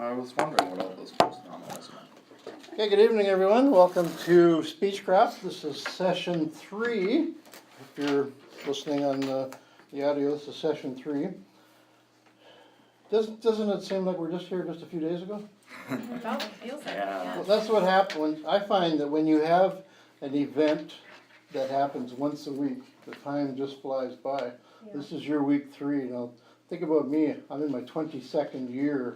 I was wondering what all those post-nominals meant. Okay, good evening, everyone. Welcome to Speechcraft. This is session 3. If you're listening on the audio, this is session 3. Doesn't it seem like we're just here just a few days ago? Well, it feels like it, Yeah. Well, that's what happens. I find that when you have an event that happens once a week, the time just flies by. This is your week 3. Now, think about me. I'm in my 22nd year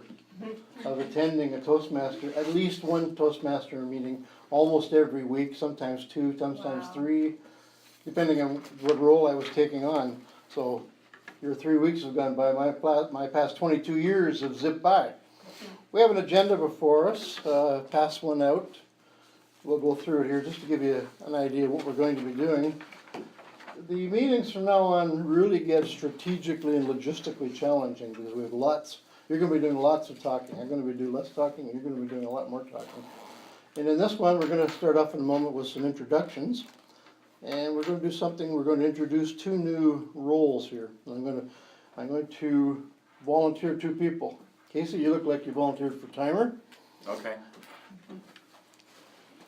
of attending a Toastmaster, at least one Toastmaster meeting almost every week, sometimes 2, sometimes Wow. 3, depending on what role I was taking on. So your 3 weeks have gone by, my past 22 years have zipped by. We have an agenda before us, pass one out. We'll go through it here just to give you an idea of what we're going to be doing. The meetings from now on really get strategically and logistically challenging because we have lots. You're going to be doing lots of talking. I'm going to be doing less talking, and you're going to be doing a lot more talking. And in this one, we're going to start off in a moment with some introductions. And we're going to do something, we're going to introduce 2 new roles here. I'm going to volunteer 2 people. Casey, you look like you volunteered for timer. Okay.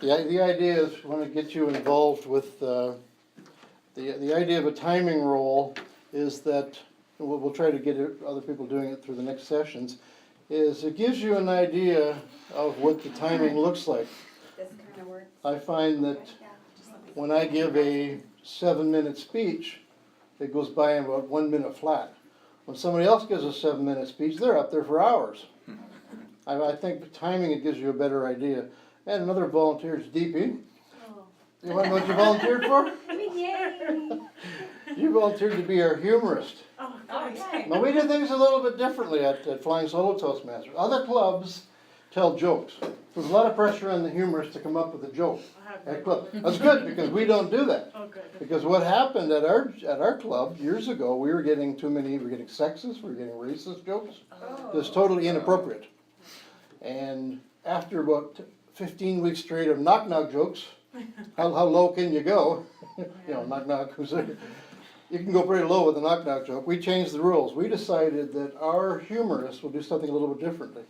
The idea is we want to get you involved with, the idea of a timing role is that, and we'll try to get other people doing it through the next sessions, is it gives you an idea of what the timing looks like. This kind of works. I find that Yeah, just let me- when I give a 7-minute speech, it goes by in about 1 minute flat. When somebody else gives a 7-minute speech, they're up there for hours. I think the timing, it gives you a better idea. And another volunteer is DP. Oh. You want to know what you volunteered for? Yay! You volunteered to be our humorist. Oh, okay. Now, we do things a little bit differently at Flying Solo Toastmasters. Other clubs tell jokes. There's a lot of pressure on the humorist to come up with a joke at club. That's good, because we don't do that. Oh, good. Because what happened at our club years ago, we were getting sexist, we were getting racist jokes. Oh. Just totally inappropriate. And after about 15 weeks straight of knock-knock jokes, how low can you go? Knock-knock, who's there? You can go pretty low with a knock-knock joke. We changed the rules. We decided that our humorists will do something a little bit differently.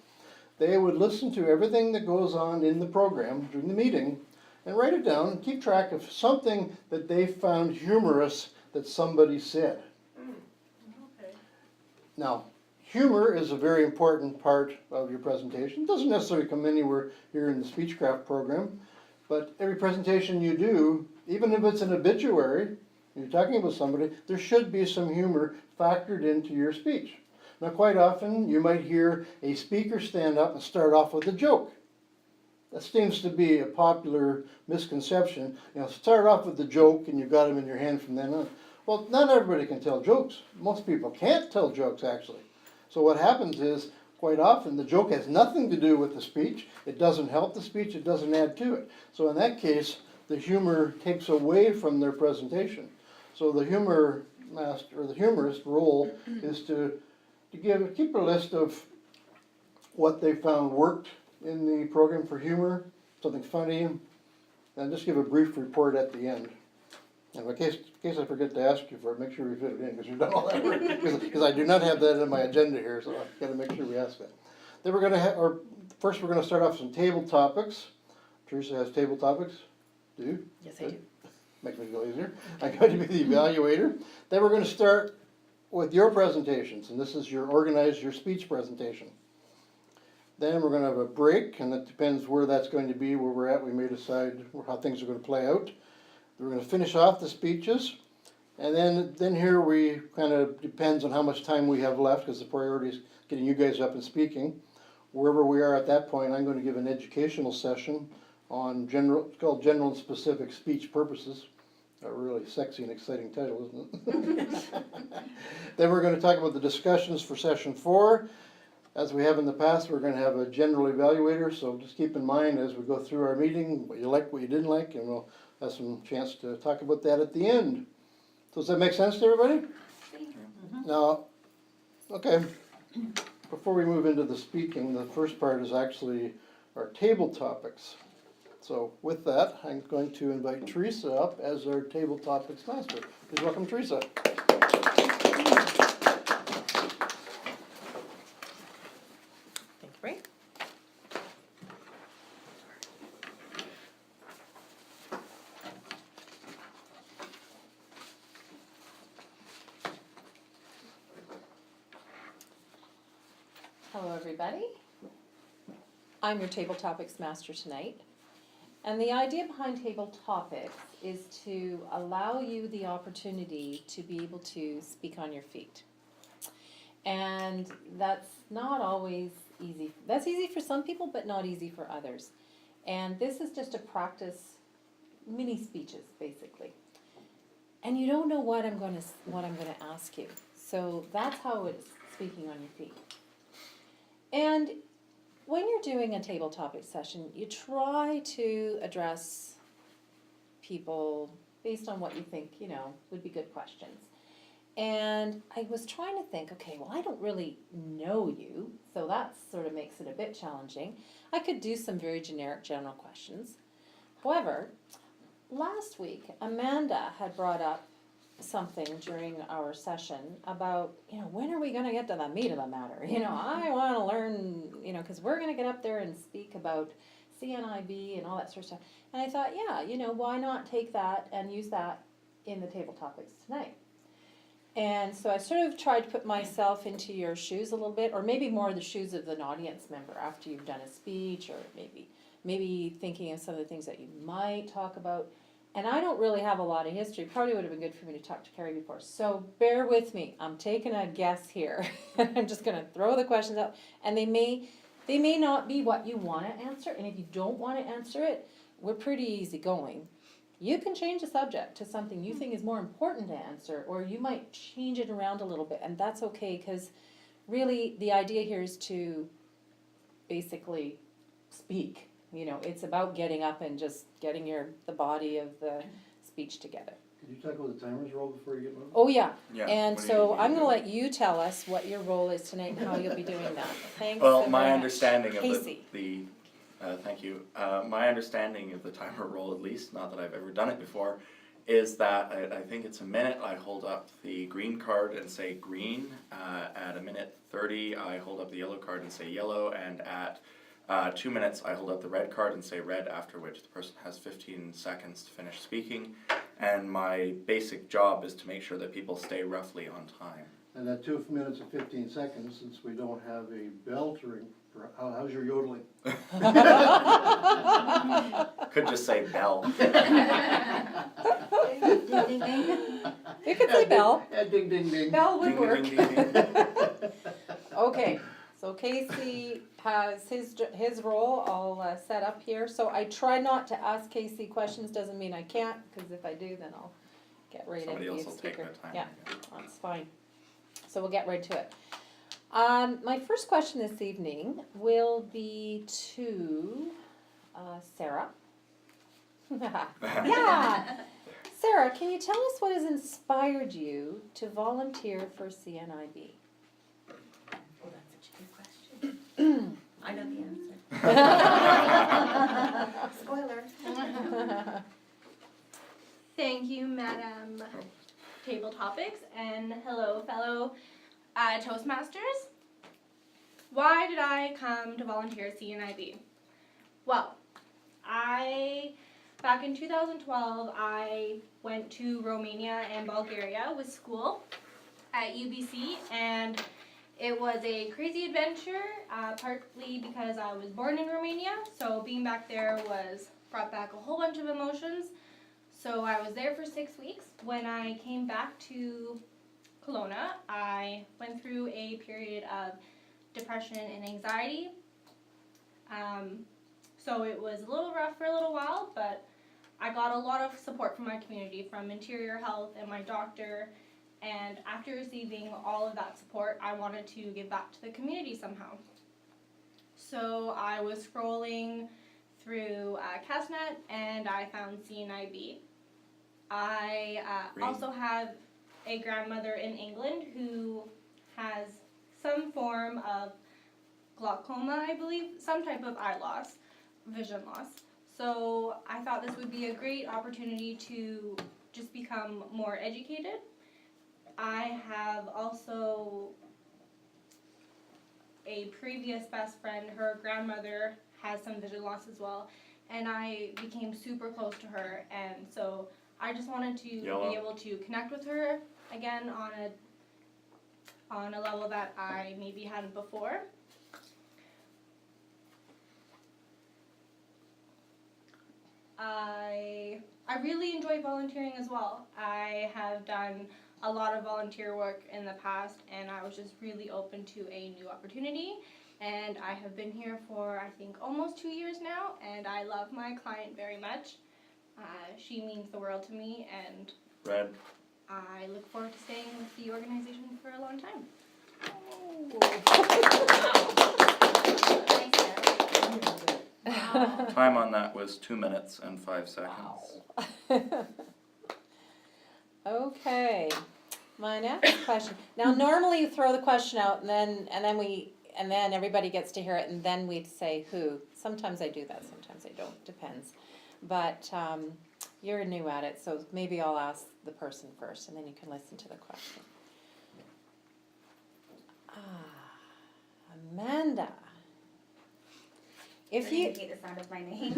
They would listen to everything that goes on in the program during the meeting and write it down and keep track of something that they found humorous that somebody said. Okay. Now, humor is a very important part of your presentation. It doesn't necessarily come anywhere here in the Speechcraft program, but every presentation you do, even if it's an obituary, you're talking about somebody, there should be some humor factored into your speech. Now, quite often, you might hear a speaker stand up and start off with a joke. That seems to be a popular misconception. Start off with the joke and you've got them in your hand from then on. Well, not everybody can tell jokes. Most people can't tell jokes, actually. So what happens is, quite often, the joke has nothing to do with the speech. It doesn't help the speech. It doesn't add to it. So in that case, the humor takes away from their presentation. So the humor master, or the humorist role is to keep a list of what they found worked in the program for humor, something funny, and just give a brief report at the end. And in case I forget to ask you for it, make sure we fit it in, because you've done all that work. Because I do not have that in my agenda here, so I've got to make sure we ask that. Then we're going to first we're going to start off with some table topics. Teresa has table topics. Do you? Yes, I do. Makes me feel easier. I'm going to be the evaluator. Then we're going to start with your presentations, and this is your speech presentation. Then we're going to have a break, and that depends where that's going to be, where we're at. We may decide how things are going to play out. We're going to finish off the speeches, and then here we kind of depends on how much time we have left, because the priority is getting you guys up and speaking. Wherever we are at that point, I'm going to give an educational session on it's called General and Specific Speech Purposes. A really sexy and exciting title, isn't it? Then we're going to talk about the discussions for session 4. As we have in the past, we're going to have a general evaluator, so just keep in mind as we go through our meeting what you liked, what you didn't like, and we'll have some chance to talk about that at the end. So does that make sense to everybody? Now, okay, before we move into the speaking, the first part is actually our table topics. So with that, I'm going to invite Teresa up as our table topics master. Please welcome Teresa. Thank you, Ray. Hello, everybody. I'm your Table Topics Master tonight. And the idea behind Table Topics is to allow you the opportunity to be able to speak on your feet. And that's not always easy. That's easy for some people, but not easy for others. And this is just a practice mini speeches, basically. And you don't know what I'm going to ask you. So that's how it's speaking on your feet. And when you're doing a table topic session, you try to address people based on what you think, would be good questions. And I was trying to think, okay, well, I don't really know you, so that sort of makes it a bit challenging. I could do some very generic general questions. However, last week, Amanda had brought up something during our session about, when are we going to get to the meat of the matter? I want to learn, because we're going to get up there and speak about CNIB and all that sort of stuff. And I thought, why not take that and use that in the table topics tonight? And so I sort of tried to put myself into your shoes a little bit, or maybe more the shoes of an audience member after you've done a speech, or maybe thinking of some of the things that you might talk about. And I don't really have a lot of history. Probably would have been good for me to talk to Carrie before. So bear with me. I'm taking a guess here. I'm just going to throw the questions out. And they may not be what you want to answer. And if you don't want to answer it, we're pretty easygoing. You can change the subject to something you think is more important to answer, or you might change it around a little bit. And that's okay, because really the idea here is to basically speak. It's about getting up and just getting the body of the speech together. Could you talk about the timer's role before you get moving? Oh, yeah. Yeah. And what do so you I'm going to do? let you tell us what your role is tonight and how you'll be doing that. Thanks. Well, so my very much. understanding of Casey. thank you. My understanding of the timer role, at least, not that I've ever done it before, is that I think it's a minute. I hold up the green card and say green. At a minute 30, I hold up the yellow card and say yellow, and at 2 minutes, I hold up the red card and say red, after which the person has 15 seconds to finish speaking. And my basic job is to make sure that people stay roughly on time. And at 2 minutes and 15 seconds, since we don't have a bell to ring, how's your yodeling? Could just say bell. Ding, ding, ding. You could say bell. Ding, ding, ding. Bell would Ding, work. ding, ding, ding. Okay, so Casey has his role all set up here. So I try not to ask Casey questions, doesn't mean I can't, because if I do, then I'll get right Somebody into else the will take speaker. their time. Yeah, that's fine. So we'll get right to it. My first question this evening will be to Sarah. Yeah. Sarah, can you tell us what has inspired you to volunteer for CNIB? Oh, that's such a good question. I know the answer. Spoiler. Thank you, Madam Table Topics, and hello, fellow Toastmasters. Why did I come to volunteer at CNIB? Well, back in 2012, I went to Romania and Bulgaria with school at UBC, and it was a crazy adventure, partly because I was born in Romania, so being back there brought back a whole bunch of emotions. So I was there for 6 weeks. When I came back to Kelowna, I went through a period of depression and anxiety. So it was a little rough for a little while, but I got a lot of support from my community, from Interior Health and my doctor. And after receiving all of that support, I wanted to give back to the community somehow. So I was scrolling through CastNet, and I found CNIB. I also have a grandmother in England who has some form of glaucoma, I believe, some type of eye loss, vision loss. So I thought this would be a great opportunity to just become more educated. I have also a previous best friend, her grandmother has some vision loss as well, and I became super close to her, and so I just wanted to be able to connect with her again on a level that I maybe hadn't before. I really enjoy volunteering as well. I have done a lot of volunteer work in the past, and I was just really open to a new opportunity. And I have been here for, I think, almost 2 years now, and I love my client very much. She means the world to me, and Red. I look forward to staying with the organization for a long time. Wow. Time on that was 2 minutes and 5 seconds. Okay, my next question. Now, normally you throw the question out and then everybody gets to hear it and then we say who. Sometimes I do that, sometimes I don't, depends. But you're new at it, so maybe I'll ask the person first and then you can listen to the question. Amanda. If you hate the sound of my name.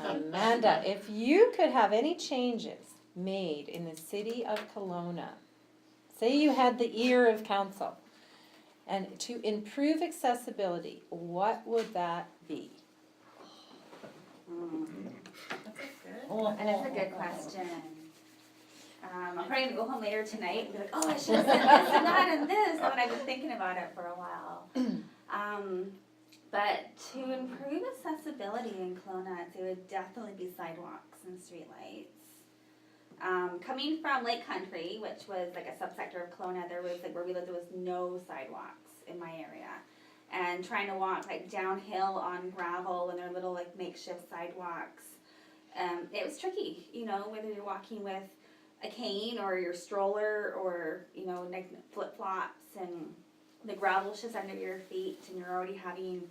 Amanda, if you could have any changes made in the city of Kelowna, say you had the ear of council, and to improve accessibility, what would that be? And it's a good question. I'm probably gonna go home later tonight and be like, oh, I should have said this and that and this, and I've been thinking about it for a while. But to improve accessibility in Kelowna, it would definitely be sidewalks and streetlights. Coming from Lake Country, which was like a subsector of Kelowna, there was like where we lived, there was no sidewalks in my area. And trying to walk like downhill on gravel and their little like makeshift sidewalks, it was tricky, you know, whether you're walking with a cane or your stroller or, you know, like flip-flops and the gravel's just under your feet and you're already having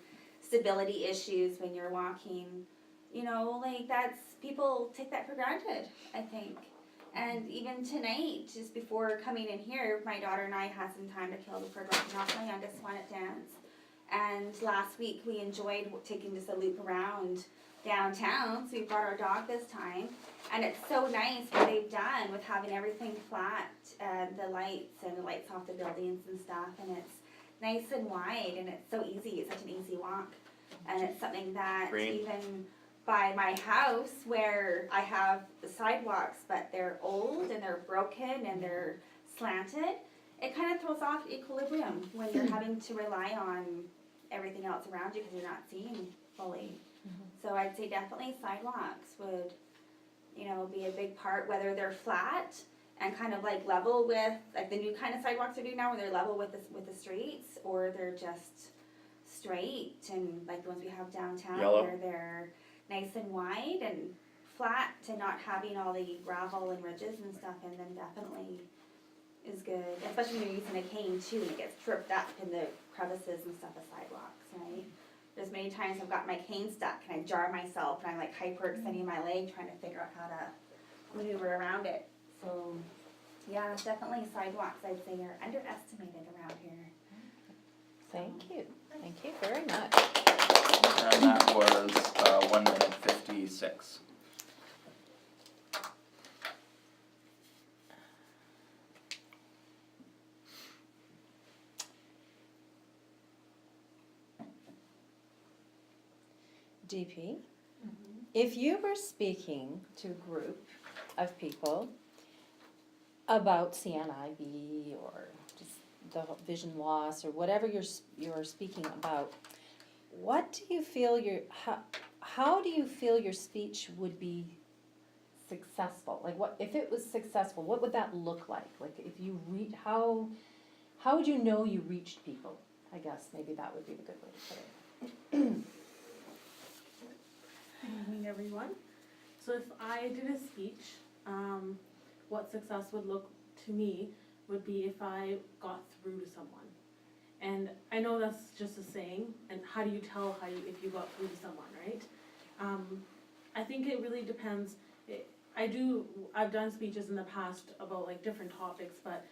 stability issues when you're walking, you know, like that's, people take that for granted, I think. And even tonight, just before coming in here, my daughter and I had some time to kill before dropping off my youngest one at dance. And last week we enjoyed taking just a loop around downtown, so we brought our dog this time. And it's so nice what they've done with having everything flat and the lights off the buildings and stuff, and it's nice and wide and it's so easy, it's such an easy walk. And it's something that Green. even by my house where I have the sidewalks but they're old and they're broken and they're slanted, it kind of throws off equilibrium when you're having to rely on everything else around you because you're not seeing fully. So I'd say definitely sidewalks would, you know, be a big part, whether they're flat and kind of like level with, like the new kind of sidewalks they're doing now where they're level with the streets, or they're just straight and like the ones we have downtown Yellow. where they're nice and wide and flat to not having all the gravel and ridges and stuff, and then definitely is good, especially when you're using a cane too and it gets tripped up in the crevices and stuff of sidewalks, right? There's many times I've got my cane stuck and I jar myself and I'm like hyperextending my leg trying to figure out how to maneuver around it. So yeah, definitely sidewalks I'd say are underestimated around here. Thank you very much. And that was 1 minute 56. DP, if you were speaking to a group of people about CNIB or just the vision loss or whatever you're speaking about, what do you feel how do you feel your speech would be successful? Like what if it was successful, what would that look like? Like if you how would you know you reached people? I guess maybe that would be the good way to put it. Good evening, everyone. So if I did a speech, what success would look to me would be if I got through to someone. And I know that's just a saying, and how do you tell if you got through to someone, right? I think it really depends. I've done speeches in the past about like different topics, but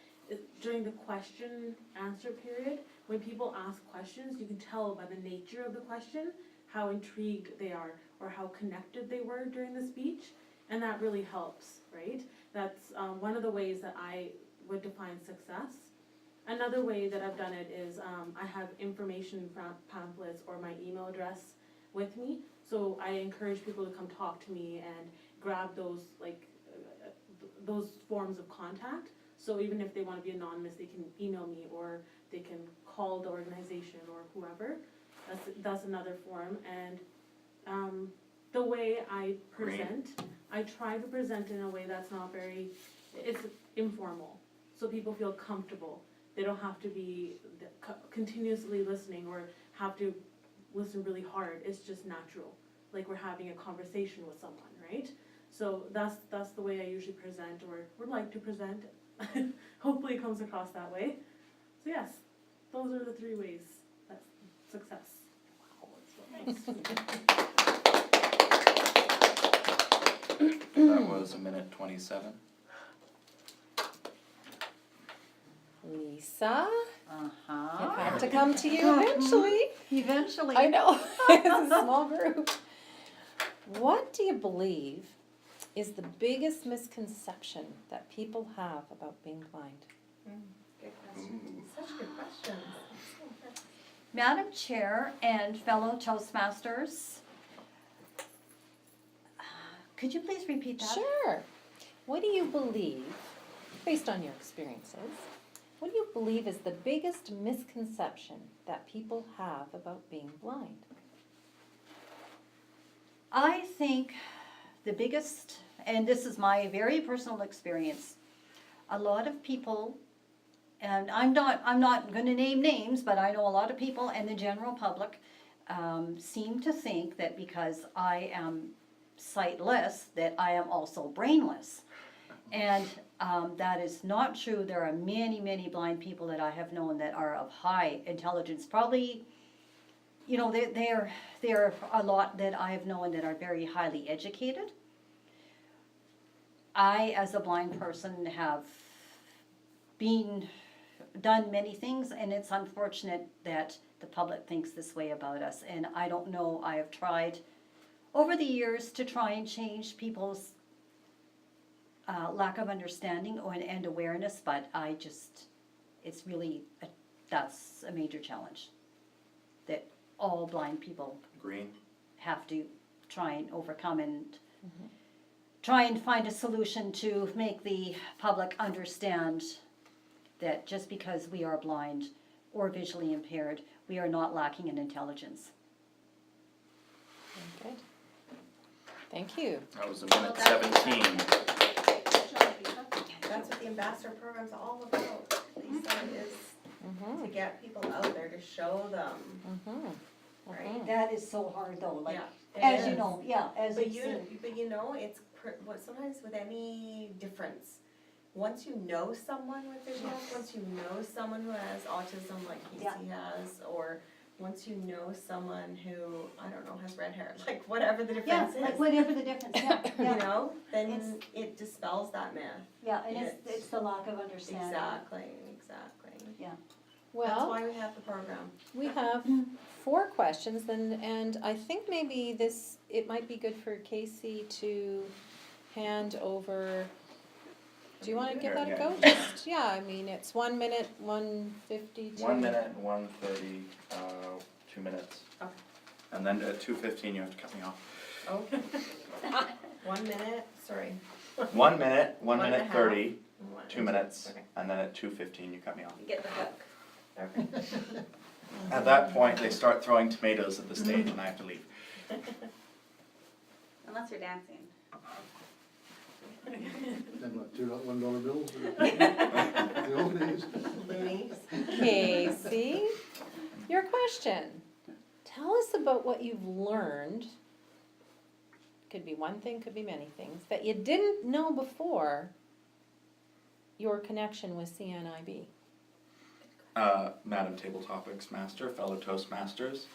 during the question answer period, when people ask questions, you can tell by the nature of the question how intrigued they are or how connected they were during the speech, and that really helps, right? That's one of the ways that I would define success. Another way that I've done it is I have information pamphlets or my email address with me. So I encourage people to come talk to me and grab those those forms of contact. So even if they want to be anonymous, they can email me or they can call the organization or whoever. That's another form. And the way I present, I try to present in a way that's not very, it's informal. So people feel comfortable. They don't have to be continuously listening or have to listen really hard. It's just natural, like we're having a conversation with someone, right? So that's the way I usually present or would like to present. Hopefully it comes across that way. So yes, those are the 3 ways. That's success. That was a minute 27. Lisa, Uh-huh. it had to come to you eventually. Eventually. I know, it's a small group. What do you believe is the biggest misconception that people have about being blind? Good question. Such good questions. Madam Chair and fellow Toastmasters, could you please repeat that? Sure. What do you believe, based on your experiences, what do you believe is the biggest misconception that people have about being blind? I think the biggest, and this is my very personal experience, a lot of people, and I'm not going to name names, but I know a lot of people and the general public seem to think that because I am sightless, that I am also brainless. And that is not true. There are many, many blind people that I have known that are of high intelligence. Probably, you know, there are a lot that I have known that are very highly educated. I, as a blind person, have done many things, and it's unfortunate that the public thinks this way about us. And I don't know, I have tried over the years to try and change people's lack of understanding and awareness, but it's really, that's a major challenge that all blind people Green. have to try and overcome and try and find a solution to make the public understand that just because we are blind or visually impaired, we are not lacking in intelligence. Good. Thank you. That was a minute 17. That's what the ambassador program's all about. Lisa, is to get people out there, to show them, right? That is so hard though, like, Yeah, as it you is. know, yeah, as But you've seen. you know, it's what sometimes with any difference, once you know someone with vision loss, once you know someone who has autism like Casey has, or once you know someone who, I don't know, has red hair, like whatever the Yeah, difference like is, whatever the difference, yeah, you yeah, know, then It's- it dispels that myth. yeah, and Yes. it's the lack of understanding. Exactly. That's Well, why we have the program. we have 4 questions, and I think maybe it might be good for Casey to hand over. Do you want to give that a go? Just, yeah, I mean, it's 1 minute, 1:52. 1 minute, 1:30, 2 minutes. Okay. And then at 2:15 you have to cut me off. Okay. 1 minute, sorry. 1 minute, 1 1 and a minute half. 30, 2 minutes, Okay. and then at 2:15 you cut me off. You get the hook. Okay. At that point, they start throwing tomatoes at the stage and I have to leave. Unless you're dancing. And what, $1 bills or the old days? Loonies. Casey, your question. Tell us about what you've learned. Could be one thing, could be many things, that you didn't know before your connection with CNIB. Madam Table Topics Master, fellow Toastmasters.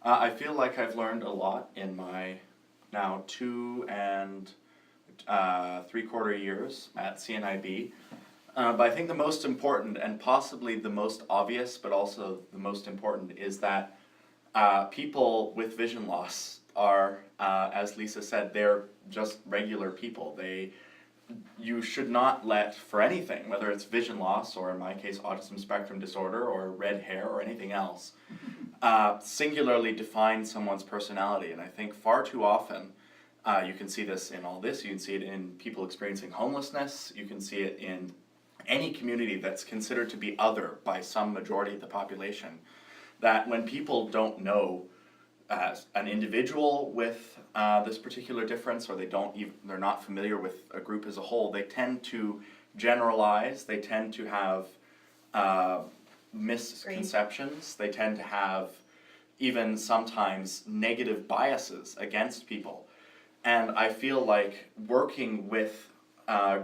I feel like I've learned a lot in my now 2 3/4 years at CNIB. But I think the most important and possibly the most obvious, but also the most important, is that people with vision loss are, as Lisa said, they're just regular people. you should not let, for anything, whether it's vision loss, or in my case, autism spectrum disorder, or red hair, or anything else, singularly define someone's personality. And I think far too often, you can see this in all this, you can see it in people experiencing homelessness, you can see it in any community that's considered to be other by some majority of the population, that when people don't know an individual with this particular difference, or they're not familiar with a group as a whole, they tend to generalize, they tend to have misconceptions, they tend to have even sometimes negative biases against people. And I feel like working with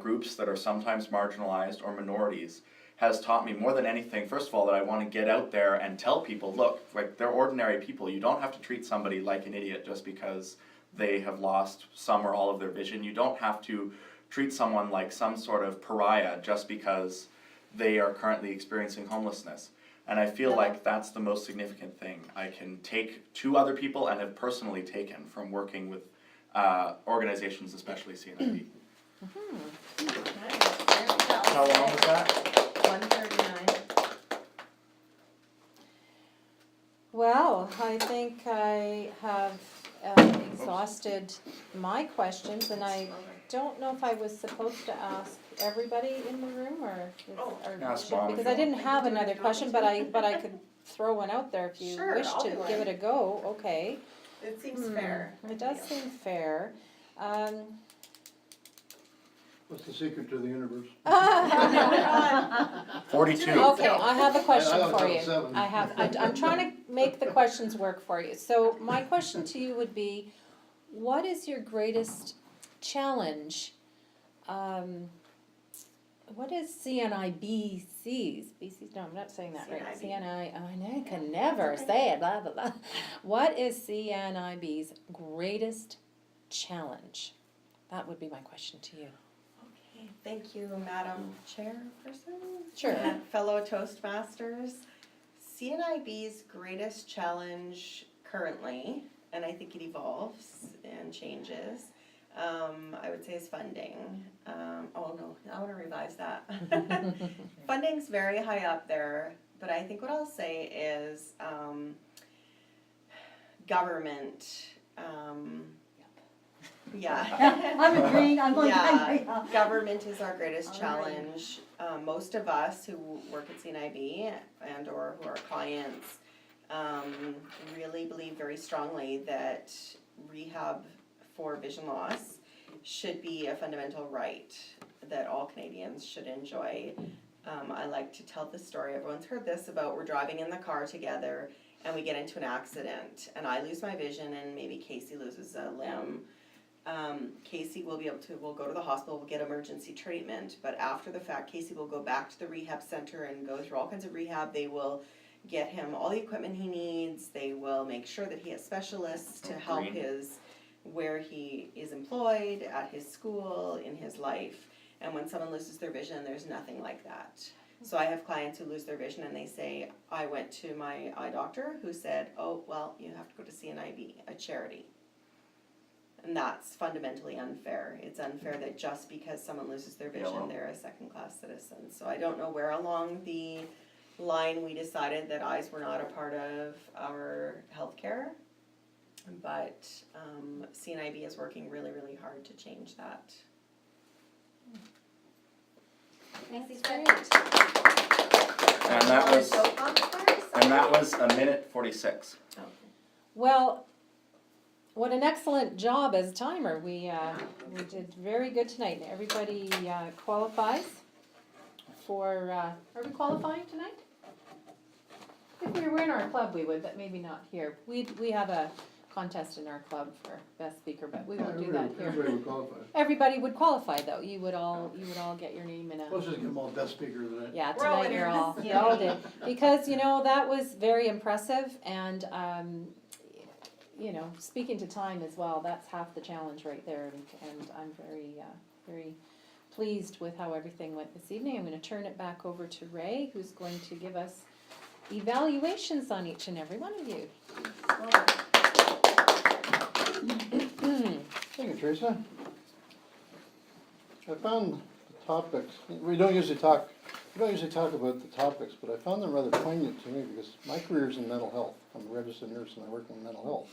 groups that are sometimes marginalized or minorities has taught me more than anything, first of all, that I want to get out there and tell people, look, like, they're ordinary people. You don't have to treat somebody like an idiot just because they have lost some or all of their vision. You don't have to treat someone like some sort of pariah just because they are currently experiencing homelessness. And I feel like that's the most significant thing I can take to other people and have personally taken from working with organizations, especially CNIB. How long was that? 1:39. Well, I think I have exhausted my questions, and I don't know if I was supposed to ask everybody in the room, or Ask Mom if because you I didn't want. have another question, but I could throw one out there if you Sure, wish I'll to do give it. it a go. Okay. It seems fair. It does seem fair. What's the secret to the universe? 42. Okay, I have a question I for thought you. 7. I'm trying to make the questions work for you. So my question to you would be, what is your greatest challenge? What is CNIBC's? No, I'm not saying that right. CNIB. I can never say it, blah, blah, blah. What is CNIB's greatest challenge? That would be my question to you. Okay, thank you, Madam Chairperson. Sure. And fellow Toastmasters. CNIB's greatest challenge currently, and I think it evolves and changes, I would say is funding. Oh no, I want to revise that. Funding's very high up there, but I think what I'll say is government. Yeah. I'm agreeing, I'm going, Yeah, government is our greatest challenge. Most of us who work at CNIB and or who are clients really believe very strongly that rehab for vision loss should be a fundamental right that all Canadians should enjoy. I like to tell this story, everyone's heard this, about we're driving in the car together and we get into an accident and I lose my vision and maybe Casey loses a limb. Casey will go to the hospital, we'll get emergency treatment, but after the fact, Casey will go back to the rehab center and go through all kinds of rehab. They will get him all the equipment he needs, they will make sure that he has specialists to help where he is employed, at his school, in his life. And when someone loses their vision, there's nothing like that. So I have clients who lose their vision and they say, I went to my eye doctor who said, oh, well, you have to go to CNIB, a charity. And that's fundamentally unfair. It's unfair that just because someone loses their vision, they're a second-class citizen. So I don't know where along the line we decided that eyes were not a part of our healthcare, but CNIB is working really, really hard to change that. Nicely Great. And that was a minute 46. Okay. Well, what an excellent job as timer. We did very good tonight. Everybody qualifies for, are we qualifying tonight? If we were in our club, we would, but maybe not here. We have a contest in our club for best speaker, but we won't do that here. Everybody would qualify. Everybody would qualify though. You would all get your name in a. Let's just give them all best speakers tonight. Yeah, We're all tonight you're winners. you all did. Because, that was very impressive and, speaking to time as well, that's half the challenge right there. And I'm very, very pleased with how everything went this evening. I'm gonna turn it back over to Ray, who's going to give us evaluations on each and every one of you. Thank you, Teresa. I found the topics, we don't usually talk about the topics, but I found them rather poignant to me because my career is in mental health. I'm a registered nurse and I work in mental health.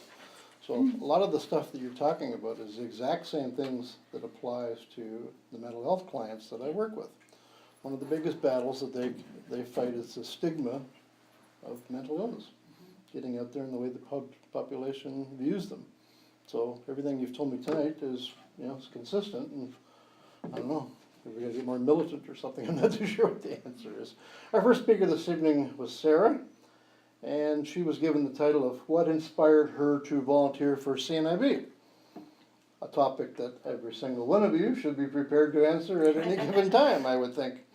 So a lot of the stuff that you're talking about is the exact same things that applies to the mental health clients that I work with. One of the biggest battles that they fight is the stigma of mental illness, getting out there in the way the population views them. So everything you've told me tonight is, is consistent, and I don't know, if we're gonna get more militant or something, I'm not too sure what the answer is. Our first speaker this evening was Sarah, and she was given the title of What Inspired Her to Volunteer for CNIB? A topic that every single one of you should be prepared to answer at any given time, I would think.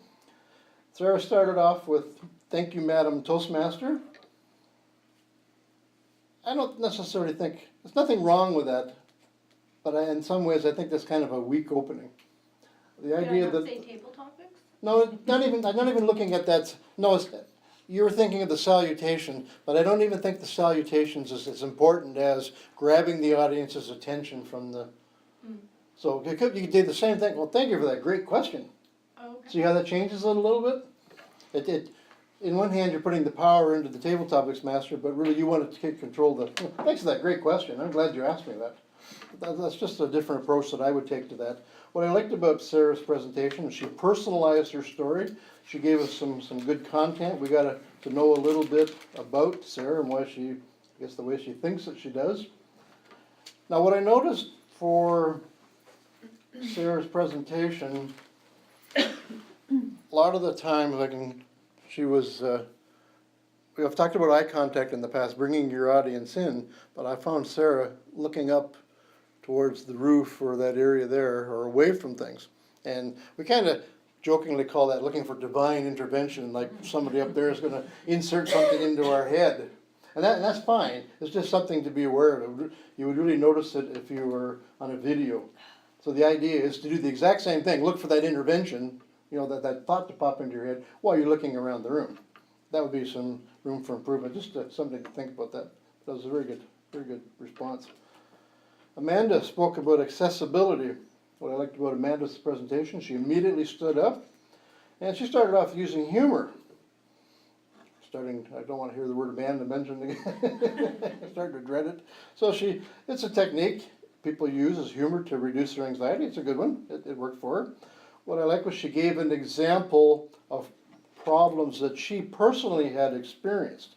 Sarah started off with, "Thank you, Madam Toastmaster." I don't necessarily think, there's nothing wrong with that, but in some ways I think that's kind of a weak opening. The idea that, say table topics? no, I'm not even looking at that, no, you were thinking of the salutation, but I don't even think the salutations is as important as grabbing the audience's attention from the, so you could do the same thing, well, thank you for that great question. Oh, okay. See how that changes it a little bit? In one hand, you're putting the power into the table topics master, but really you want to take control of the, thanks for that great question, I'm glad you asked me that. That's just a different approach that I would take to that. What I liked about Sarah's presentation is she personalized her story. She gave us some good content. We got to know a little bit about Sarah and why she, I guess the way she thinks that she does. Now what I noticed for Sarah's presentation, a lot of the time, we've talked about eye contact in the past, bringing your audience in, but I found Sarah looking up towards the roof or that area there, or away from things. And we kind of jokingly call that looking for divine intervention, like somebody up there is going to insert something into our head. And that's fine, it's just something to be aware of. You would really notice it if you were on a video. So the idea is to do the exact same thing, look for that intervention, that thought to pop into your head while you're looking around the room. That would be some room for improvement, just something to think about that. That was a very good response. Amanda spoke about accessibility. What I liked about Amanda's presentation, she immediately stood up, and she started off using humor. I don't want to hear the word Amanda mentioned again. I'm starting to dread it. So it's a technique people use as humor to reduce their anxiety. It's a good one. It worked for her. What I like was she gave an example of problems that she personally had experienced.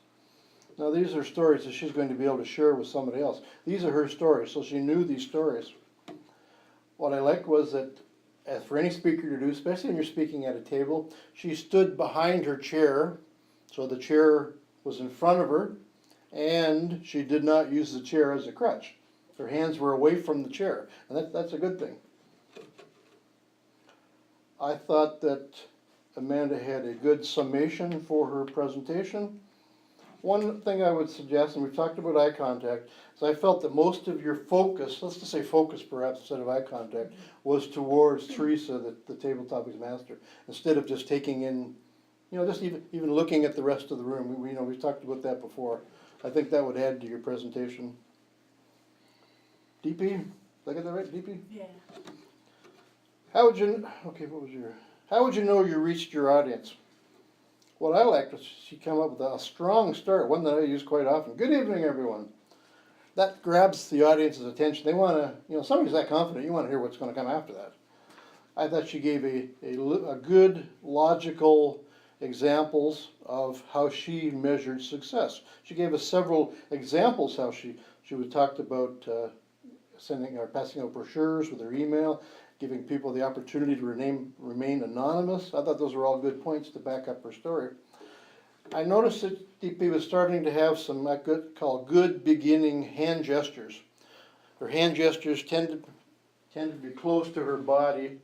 Now these are stories that she's going to be able to share with somebody else. These are her stories, so she knew these stories. What I liked was that, as for any speaker to do, especially when you're speaking at a table, she stood behind her chair, so the chair was in front of her, and she did not use the chair as a crutch. Her hands were away from the chair, and that's a good thing. I thought that Amanda had a good summation for her presentation. One thing I would suggest, and we've talked about eye contact, is I felt that most of your focus, let's just say focus perhaps instead of eye contact, was towards Teresa, the table topics master, instead of just taking in, just even looking at the rest of the room. We've talked about that before. I think that would add to your presentation. DP, did I get that right, DP? Yeah. How would you know you reached your audience? What I liked was she came up with a strong start, one that I use quite often. Good evening, everyone. That grabs the audience's attention. They want to, somebody's that confident, you want to hear what's going to come after that. I thought she gave a good, logical examples of how she measured success. She gave us several examples how she would talked about sending or passing out brochures with her email, giving people the opportunity to remain anonymous. I thought those were all good points to back up her story. I noticed that DP was starting to have some I could call good beginning hand gestures. Her hand gestures tend to be close to her body.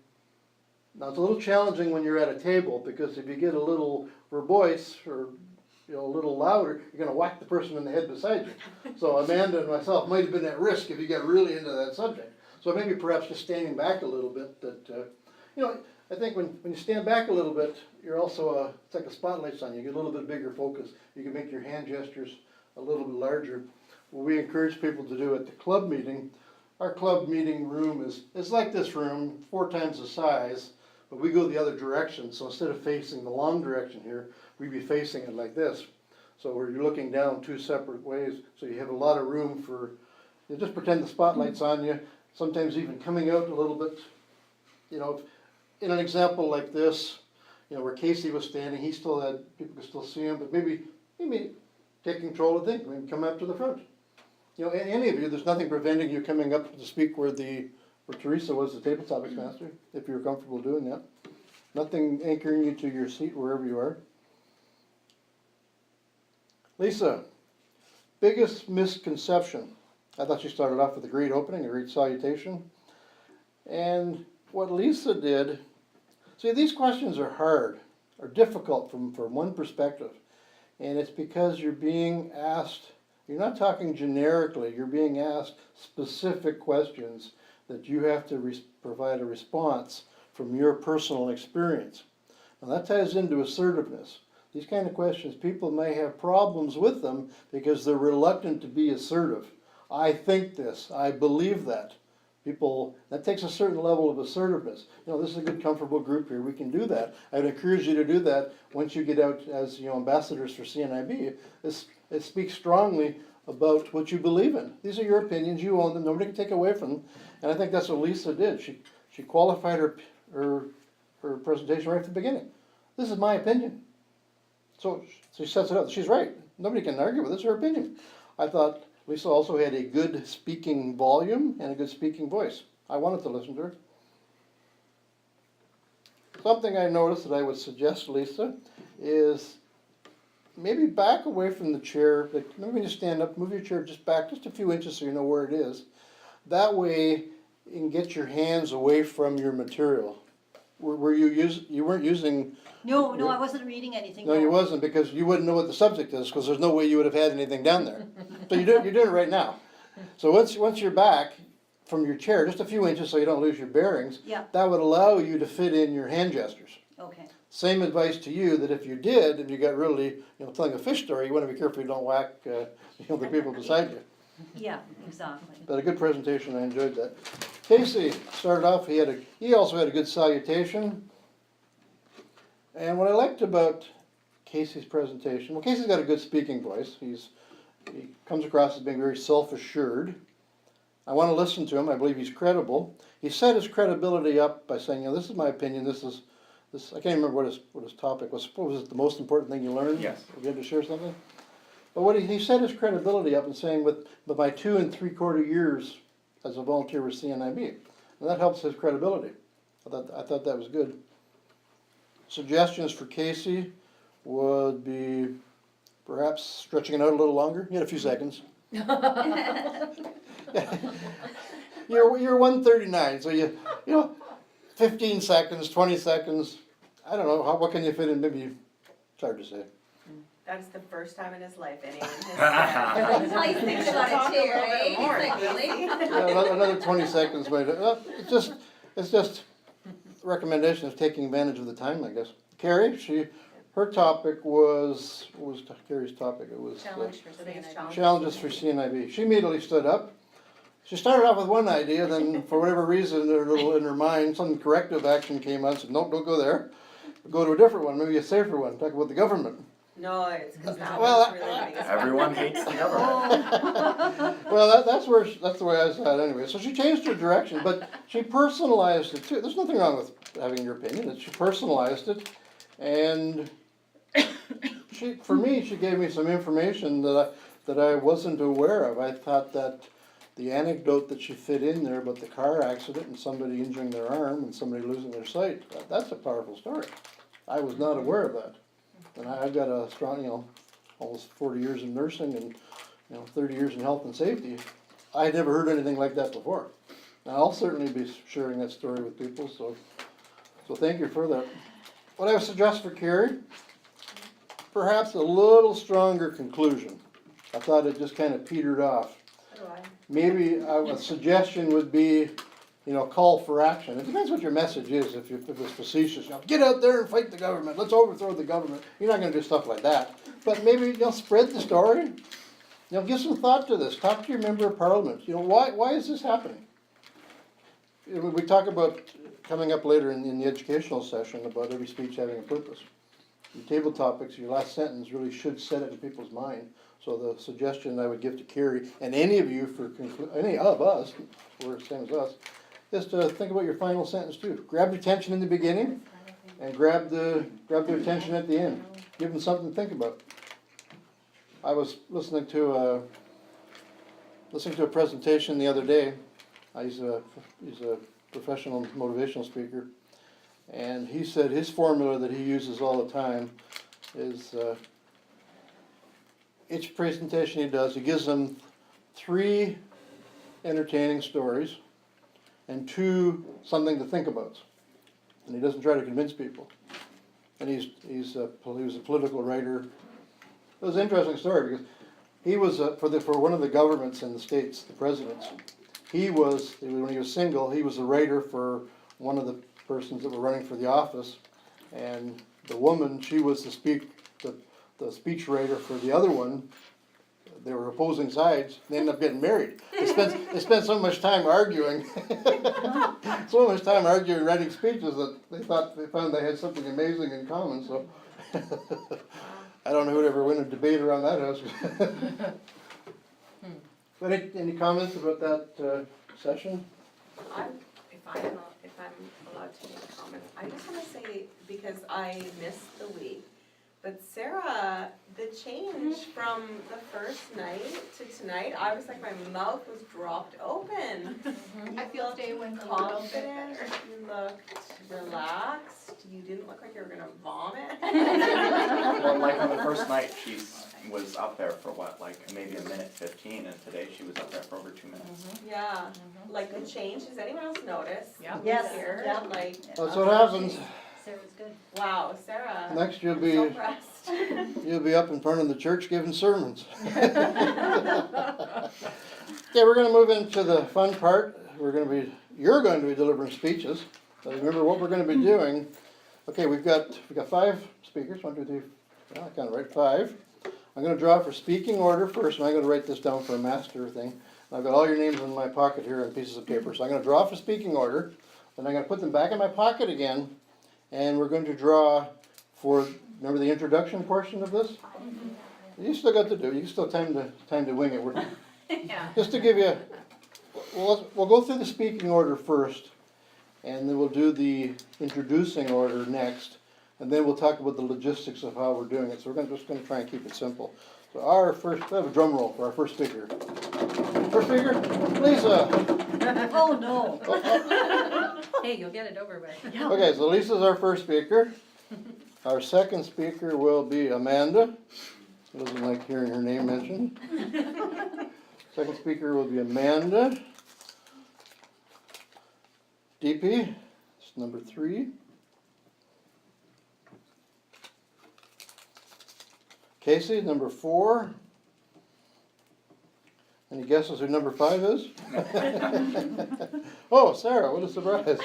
Now it's a little challenging when you're at a table because if you get a little verbose or a little louder, you're going to whack the person in the head beside you. So Amanda and myself might have been at risk if you got really into that subject. So maybe perhaps just standing back a little bit, I think when you stand back a little bit, you're also, it's like a spotlight's on you, you get a little bit bigger focus. You can make your hand gestures a little bit larger. What we encourage people to do at the club meeting, our club meeting room is like this room, 4 times the size, but we go the other direction, so instead of facing the long direction here, we'd be facing it like this. So where you're looking down 2 separate ways, so you have a lot of room for, you just pretend the spotlight's on you, sometimes even coming out a little bit. You know, in an example like this, you know, where Casey was standing, he still had, people could still see him, but maybe take control of things, maybe come up to the front. You know, any of you, there's nothing preventing you coming up to speak where Teresa was, the table topics master, if you're comfortable doing that. Nothing anchoring you to your seat wherever you are. Lisa, biggest misconception. I thought you started off with a great opening, a great salutation. And what Lisa did, see, these questions are hard, are difficult from one perspective. And it's because you're being asked, you're not talking generically, you're being asked specific questions that you have to provide a response from your personal experience. Now that ties into assertiveness. These kind of questions, people may have problems with them because they're reluctant to be assertive. I think this, I believe that. People, that takes a certain level of assertiveness. You know, this is a good, comfortable group here, we can do that. I would encourage you to do that once you get out as, you know, ambassadors for CNIB. It speaks strongly about what you believe in. These are your opinions, you own them, nobody can take away from them. And I think that's what Lisa did. She qualified her presentation right from the beginning. This is my opinion. So she sets it up. She's right. Nobody can argue with it. It's her opinion. I thought Lisa also had a good speaking volume and a good speaking voice. I wanted to listen to her. Something I noticed that I would suggest, Lisa, is maybe back away from the chair. Like maybe when you stand up, move your chair just back just a few inches so you know where it is. That way you can get your hands away from your material. You weren't using... No, I wasn't reading anything. No, you wasn't, because you wouldn't know what the subject is, because there's no way you would have had anything down there. So you're doing it right now. So once you're back from your chair, just a few inches so you don't lose your bearings, Yeah. that would allow you to fit in your hand gestures. Okay. Same advice to you, that if you did, and you got really, telling a fish story, you want to be careful you don't whack, the people beside you. Yeah, exactly. But a good presentation, I enjoyed that. Casey started off, he also had a good salutation. And what I liked about Casey's presentation, well, Casey's got a good speaking voice. He comes across as being very self-assured. I want to listen to him. I believe he's credible. He set his credibility up by saying, this is my opinion. This. I can't remember what his topic was. What was it, the most important thing you learned? Yes. Were you able to share something? But what he set his credibility up in saying, with my 2 3/4 years as a volunteer with CNIB, and that helps his credibility. I thought that was good. Suggestions for Casey would be perhaps stretching it out a little longer. You had a few seconds. You're 139, so 15 seconds, 20 seconds. I don't know. What can you fit in? Maybe it's hard to say. That's the first time in his life anyone has He's like thinking about it too, right? He's like, really? Yeah, another 20 seconds might. It's just recommendation of taking advantage of the time, I guess. Carrie, her topic was, what was Carrie's topic? It was challenges for CNIB. She immediately stood up. She started off with one idea, then for whatever reason, in her mind, some corrective action came on. Said, nope, don't go there. Go to a different one, maybe a safer one. Talk about the government. No, it's because that Well, was really the biggest Everyone hates the government. Well, that's the way I saw it anyway. So she changed her direction, but she personalized it too. There's nothing wrong with having your opinion. She personalized it, and for me, she gave me some information that I wasn't aware of. I thought that the anecdote that she fit in there about the car accident and somebody injuring their arm and somebody losing their sight, that's a powerful story. I was not aware of that. And I've got a strong, almost 40 years in nursing and, 30 years in health and safety. I had never heard anything like that before. And I'll certainly be sharing that story with people, so thank you for that. What I would suggest for Carrie, perhaps a little stronger conclusion. I thought it just kind of petered off. So do I. Maybe a suggestion would be, call for action. It depends what your message is. If it's facetious, get out there and fight the government. Let's overthrow the government. You're not going to do stuff like that. But maybe spread the story. Give some thought to this. Talk to your member of parliament. Why is this happening? we talk about, coming up later in the educational session, about every speech having a purpose. Your table topics, your last sentence really should set it in people's mind. So the suggestion I would give to Carrie, and any of you any of us, we're the same as us, is to think about your final sentence too. Grab your attention in the beginning, and grab their attention at the end. Give them something to think about. I was listening to a presentation the other day. He's a professional motivational speaker, and he said his formula that he uses all the time is each presentation he does, he gives them 3 entertaining stories and 2 something to think about, and he doesn't try to convince people. And he was a political writer. It was an interesting story because he was for one of the governments in the States, the presidents. When he was single, he was a writer for one of the persons that were running for the office, and the woman, she was the speech writer for the other one. They were opposing sides, and they ended up getting married. They spent so much time arguing, writing speeches, that they found they had something amazing in common, so. I don't know who'd ever win a debate around that house. Any comments about that session? If I'm allowed to make comments, I just wanna say, because I missed the week, but Sarah, the change from the first night to tonight, I was like, my mouth was dropped open. I feel day went Confident, you looked relaxed, you didn't look like you were gonna vomit. Well, like on the first night, she was up there for what, like maybe a minute 15, and today she was up there for over 2 minutes. Yeah, like the change, does anyone else notice? Yeah. Yes, Here, yeah. like, That's what happens. Sarah's good. wow, Sarah. Next you'll I'm be so impressed. You'll be up in front of the church giving sermons. Okay, we're gonna move into the fun part. You're going to be delivering speeches. So remember what we're gonna be doing. Okay, we've got 5 speakers, 1, 2, 3, I kinda write 5. I'm gonna draw for speaking order first, and I'm gonna write this down for a master thing. I've got all your names in my pocket here on pieces of paper, so I'm gonna draw for speaking order, then I'm gonna put them back in my pocket again, and we're going to draw for, remember the introduction portion of this? You still got to do, you still have time to wing it. Just to give you, we'll go through the speaking order first, and then we'll do the introducing order next, and then we'll talk about the logistics of how we're doing it. So we're just gonna try and keep it simple. So we have a drum roll for our first speaker. First speaker, Lisa. Oh, no. Hey, you'll get it over with. Okay, so Lisa's our first speaker. Our second speaker will be Amanda. She doesn't like hearing her name mentioned. Second speaker will be Amanda. DP, it's number 3. Casey, number 4. Any guesses who number 5 is? Oh, Sarah, what a surprise.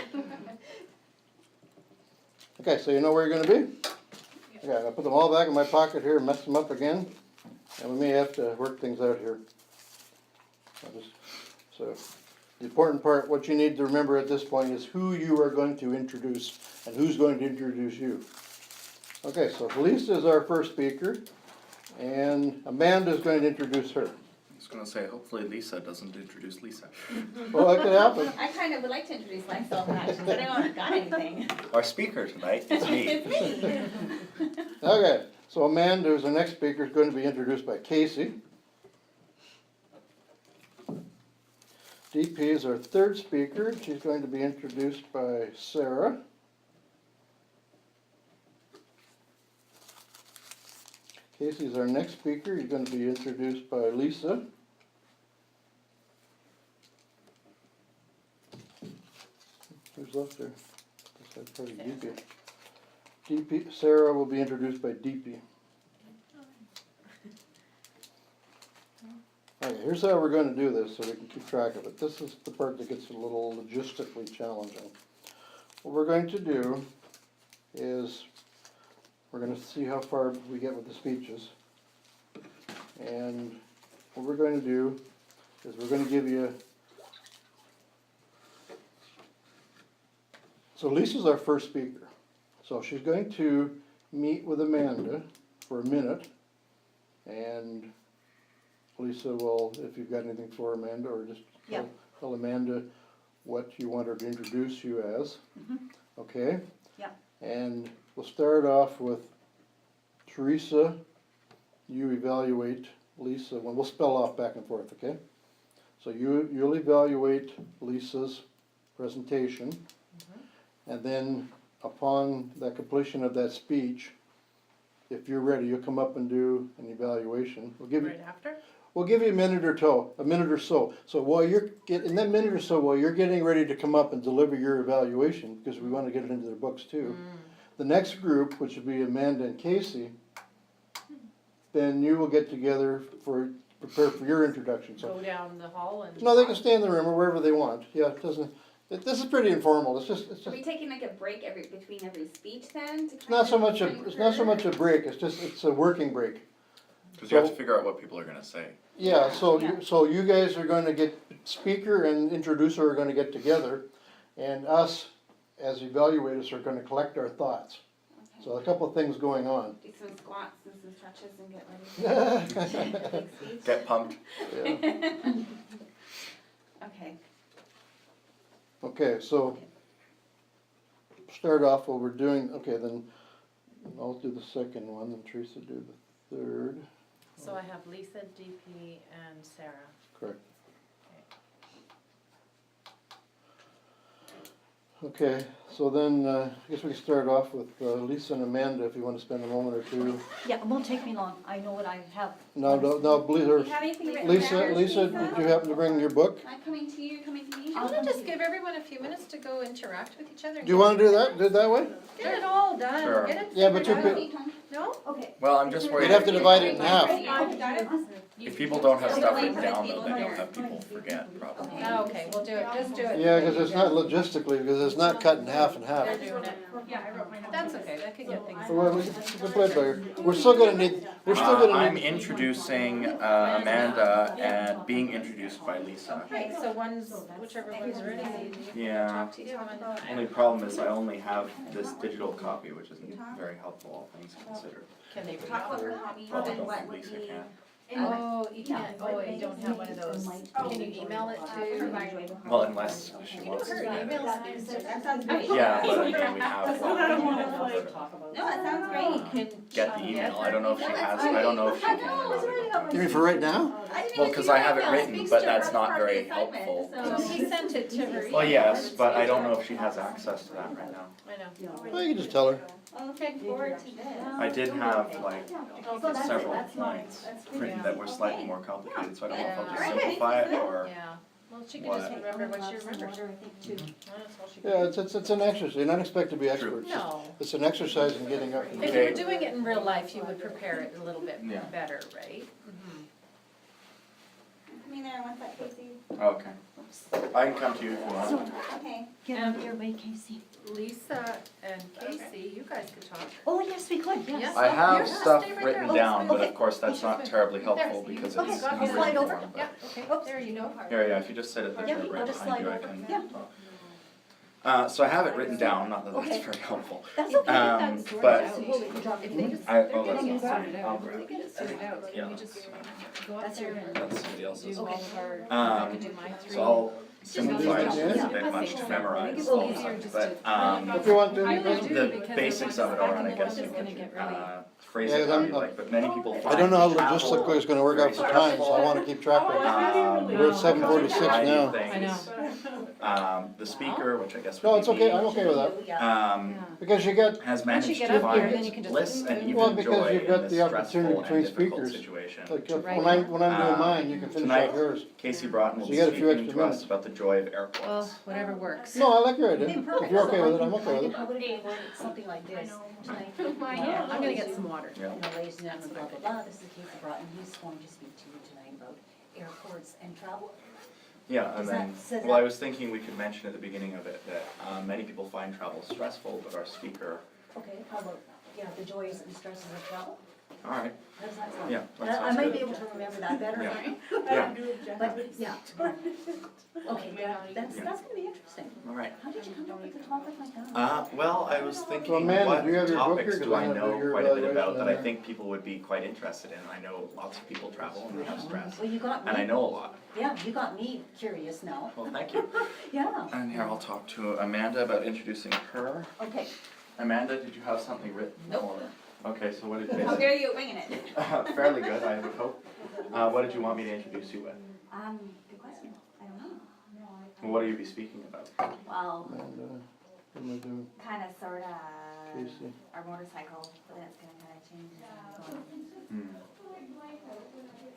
Okay, so you know where you're gonna be? Okay, I'll put them all back in my pocket here and mess them up again. And we may have to work things out here. So, the important part, what you need to remember at this point is who you are going to introduce and who's going to introduce you. Okay, so Lisa is our first speaker, and Amanda is going to introduce her. I was gonna say, hopefully Lisa doesn't introduce Lisa. Well, that could happen. I kind of would like to introduce myself actually, but I don't got anything. Our speaker tonight is me. It's me. Okay, so Amanda, who's the next speaker, is going to be introduced by Casey. DP is our third speaker. She's going to be introduced by Sarah. Casey's our next speaker. He's going to be introduced by Lisa. Who's left there? That's probably DP. DP. Sarah will be introduced by DP. Okay, here's how we're going to do this so we can keep track of it. This is the part that gets a little logistically challenging. What we're going to do is we're going to see how far we get with the speeches. And what we're going to do is we're going to give you So Lisa's our first speaker. So she's going to meet with Amanda for a minute. And Lisa will, if you've got anything for Amanda, or just Yeah. tell Amanda what you want her to introduce you as. Okay? Yeah. And we'll start off with Teresa. You evaluate Lisa. Well, we'll spell off back and forth, okay? So you'll evaluate Lisa's presentation. And then upon the completion of that speech, if you're ready, you'll come up and do an evaluation. Right after? We'll give you a minute or so. So while in that minute or so, while you're getting ready to come up and deliver your evaluation, because we want to get it into their books too, the next group, which will be Amanda and Casey, then you will get together prepare for your introduction. So Go down the hall and. no, they can stay in the room or wherever they want. Yeah, this is pretty informal. It's just Are we taking like a break between every speech then? it's not so much a break. It's a working break. Because you have to figure out what people are gonna say. Yeah, so Yeah. you guys are gonna speaker and introducer are gonna get together, and us, as evaluators, are gonna collect our thoughts. So a couple of things going on. Do some squats and some stretches and get ready for the big speech. Get pumped. Yeah. Okay. Okay, so start off what we're doing, okay, then I'll do the second one, and Teresa do the third. So I have Lisa, DP, and Sarah. Correct. Okay, so then, I guess we can start off with Lisa and Amanda, if you wanna spend a moment or two. Yeah, it won't take me long. I know what I have. No, believe Do you her. have anything written Lisa, down, did you happen to bring your book? I'm coming to you, you're coming to me. Do you wanna just give everyone a few minutes to go interact with each other? Do you wanna do that? Do it that way? Get it all done, Sure. get it Yeah, but figured you out. could- No? Okay. Well, I'm just worried. You'd have to divide it in half. If people don't have stuff written down, though, then you'll have people forget, probably. Oh, okay, we'll do it, just do it. Yeah, because it's not logistically, because it's not cut in half and half. They're doing it. Yeah, I wrote my notes. That's okay, that could get things. Well, we can play it by ear. We're still gonna need, I'm introducing Amanda and being introduced by Lisa. Okay, so whichever one's ready. Yeah. Talk to you. Only problem is I only have this digital copy, which isn't very helpful, all things considered. Can they read? Talk about the hobby Probably and don't what think would Lisa be. can. Oh, you can't, you don't have one of those. Can you email it to? Well, unless she You know wants to. her do it. emails. That sounds great. Yeah, but I mean, we have No, that sounds great. Can get the email. I don't know if she has, I don't know if she can. You mean for right now? Well, because I have it written, but that's not very helpful. So he sent it to her. Well, yes, but I don't know if she has access to that right now. I know. Well, you can just tell her. I'm looking forward to this. I did have like several points written that were slightly more complicated, so I don't know if I'll just simplify it or. Yeah, well, she can just What? remember what she remembers. That's all she can Yeah, do. it's an exercise. You're not expected to be experts. No. It's an exercise in getting up. If you Okay. were doing it in real life, you would prepare it a little bit Yeah. better, right? I'm coming there once that Casey. Okay. I can come to you if you want. Okay. Get out of your way, Casey. Lisa and Casey, you guys could talk. Oh, yes, we could, yes. Yes. I have Here, stuff stay right written there. down, but Okay. of course that's not terribly helpful because Okay, it's. I'll in slide written over. form, but- Yeah, okay, there you go. Here, yeah, if you just sit at the Yeah, chair I'll right just behind you, I slide over. can Yeah. talk. So I have it written down, not that that's Okay. very helpful. That's okay. but If they just, I, they're oh, getting it that's sorted fine, out, I'll if grab they get it sorted out, Yeah. can we just go up there and that's somebody else's. do all of our, Um, I could do my three. So I'll simplify it, Yeah. it's a bit much to memorize, It's easier just to. If you want to. I really do, the because basics of it back are, in and I the guess book you is gonna get really. phrase Yeah, it 'cause how I'm- you like, but many people find I don't know how travel logistically it's gonna work out for very time, so I wanna keep track of it. We're at 7:46 now. I know. The speaker, which I guess No, would it's be okay, me, I'm okay with that. Because you got, has Once managed you to get up here, find then you can just- bliss and Well, even because joy you've got in the this opportunity stressful between and difficult speakers. situation. like, Right. when I'm doing mine, you can finish Tonight, off yours. Casey Broughton will So be you got a few speaking extra to us minutes. about the joy of Well, airports. whatever works. No, I like your idea. If you're okay with it, I'm okay with it. I would have wanted something like this tonight. I'm gonna get some water. Yeah. You know, ladies and gentlemen, blah, blah, blah, this is Casey Broughton, he's going to speak to you tonight about airports and travel. Yeah, and Does then, that say well, I that? was thinking we could mention at the beginning of it that many people find travel stressful, but our speaker Okay, how about, yeah, the joys and stresses of travel? alright, How's that sound? yeah, that I sounds might good. be able to remember that better. Yeah. I Yeah. don't do objective. But, yeah. Okay, that's Yeah. gonna be interesting. Alright. How did you come up with a topic like that? Well, I was thinking, Amanda, what do you have your book topics here? do 'Cause I I have know your quite a bit evaluation about that in I there. think people would be quite interested in? I know lots of people travel and they have stress, Well, you got me. and I know a lot. Yeah, you got me curious now. Well, thank you. Yeah, And here, I'll talk to Amanda about introducing her. okay. Amanda, did you have something written? Nope. Or- Okay, so what did How you, dare you winging it? fairly good, I would hope. What did you want me to introduce you with? Good question. I don't know. What will you be speaking about? Well, And, what am I doing? kinda sorta Casey. our motorcycle, but then it's gonna kinda change. Hmm.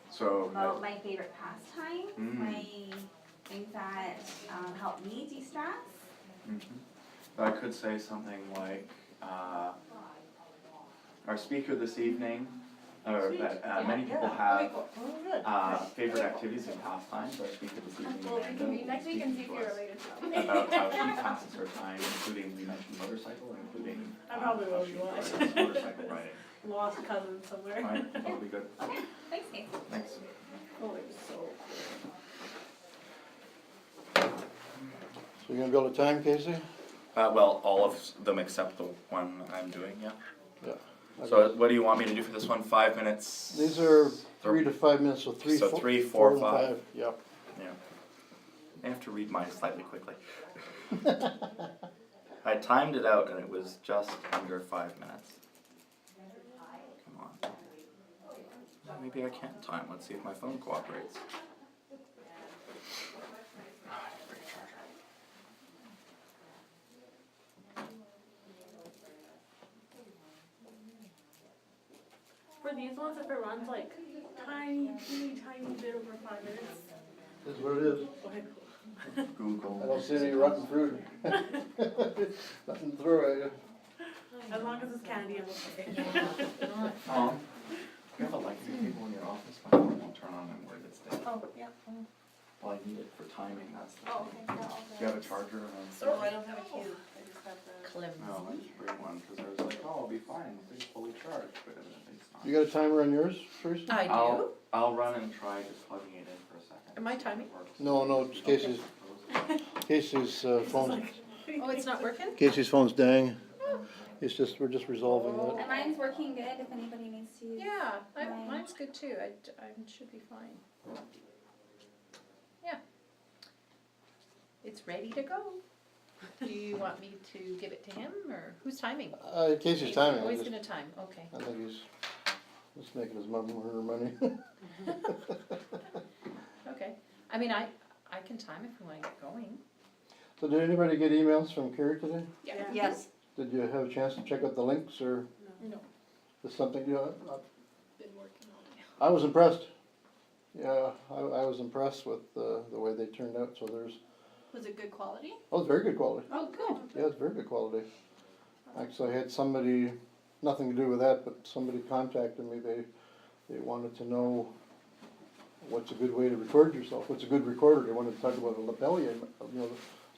So, About my favorite pastime, Mm. my things that help me de-stress. I could say something like, our speaker this evening, or that many people have favorite activities and pastimes. Our speaker this evening, Well, we Amanda, can will meet next week and see if speak you're to us related to them. about how she passes her time, including, we mentioned motorcycle, including I probably how will she be watching. enjoys motorcycle riding. Lost cousin somewhere. Right, that'll be good. Okay, thanks, Kate. Thanks. Oh, it's so So you're gonna build a time, Casey? Well, all of them except the one I'm doing, yeah. Yeah. So what do you want me to do for this one? 5 minutes? These are 3 to 5 minutes, so three, So four, 3, 4, and 5. Yep. Yeah. I have to read mine slightly quickly. I timed it out and it was just under 5 minutes. Come on. Maybe I can't time. Let's see if my phone cooperates. Oh, I need to bring a charger. For these ones, if it runs like tiny, teeny bit over 5 minutes, This is what it is. go ahead. I Google. don't see any rotten fruit. Nothing to throw at you. As long as it's candy, I'm okay. You have a light for people in your office? My phone won't turn on when word it's dead. Oh, yeah. Well, I need it for timing, that's the Oh, thing. okay. Do you have a charger? So I don't have a cube, I just have the. Clem. No, I should bring one, cause I was like, oh, I'll be fine, it's fully charged, but evidently it's not. You got a timer on yours, Teresa? I do. I'll run and try just plugging it in for a second. Am I see if it timing? works. No, no, it's Casey's, Casey's phone, Oh, it's not working? Casey's phone's dying. It's just, we're just resolving that. And mine's working good if anybody needs to use. Yeah, Mine. mine's good too. I should be fine. Yeah. It's ready to go. Do you want me to give it to him or who's timing? Casey's timing, Oh, I he's just, gonna time, okay. I think he's just making his mom or her money. Okay. I mean, I can time if we wanna get going. So did anybody get emails from Carrie today? Yeah. Yes. Did you have a chance to check out the links or No, is something, you know, been working all day. I was impressed. Yeah, I was impressed with the way they turned out, so there's, Was it good quality? oh, it's very good quality. Oh, good. Yeah, it's very good quality. Actually, I had somebody, nothing to do with that, but somebody contacted me, they wanted to know what's a good way to record yourself, what's a good recorder, they wanted to talk about a lapel, you know,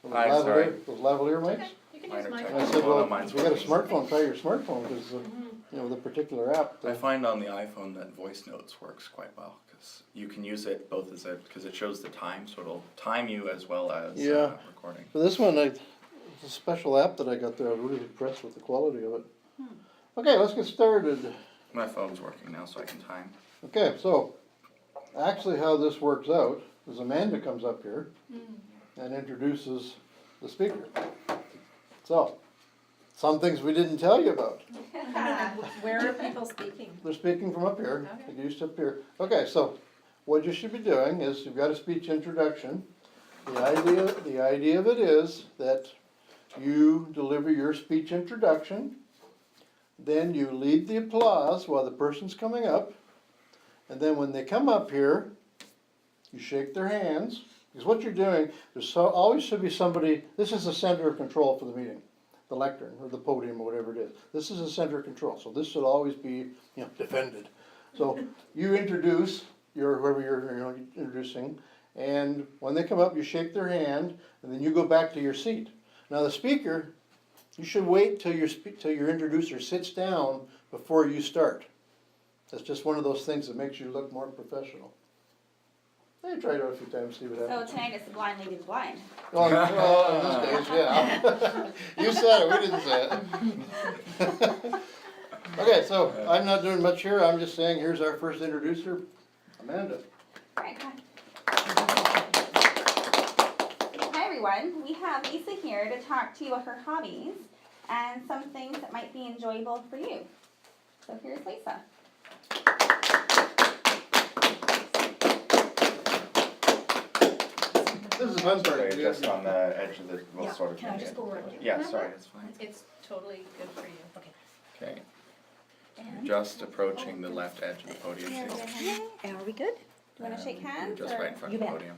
those I'm sorry. those lavalier mics. Okay, you can Minor use mine. And I technical. said, Well, well, mine's if you got a working. smartphone, try your smartphone, because, you know, the particular app. I find on the iPhone that voice notes works quite well, cause you can use it both as cause it shows the time, so it'll time you as well as Yeah. recording. For this one, it's a special app that I got there, I was really impressed with the quality of it. Okay, let's get started. My phone's working now, so I can time. Okay, so, actually how this works out is Amanda comes up here and introduces the speaker. So, some things we didn't tell you about. Where are people speaking? They're speaking from up here, Okay. they used up here. Okay, so, what you should be doing is, you've got a speech introduction. The idea of it is that you deliver your speech introduction, then you lead the applause while the person's coming up, and then when they come up here, you shake their hands, because what you're doing, always should be somebody, this is the center of control for the meeting, the lectern, or the podium, or whatever it is. This is the center of control, so this should always be, you know, defended. So, you introduce whoever you're introducing, and when they come up, you shake their hand, and then you go back to your seat. Now the speaker, you should wait till your introducer sits down before you start. It's just one of those things that makes you look more professional. Hey, try it out a few times, see what So happens. tonight it's the blind leading the blind. Well, in this case, yeah. You said it, we didn't say it. Okay, so I'm not doing much here, I'm just saying, here's our first introducer, Amanda. Right, hi. Hi everyone, we have Lisa here to talk to you about her hobbies and some things that might be enjoyable for you. So here's Lisa. This is the fun part. Sorry, just on the edge of the, well, Yeah, sort of. can I just go around you? Yeah, sorry, it's fine. It's totally good for you. Okay. Just approaching the left edge of the podium. Here, so good, honey. Are we good? Do you wanna shake you're hands just or? right in front You of the bet. podium.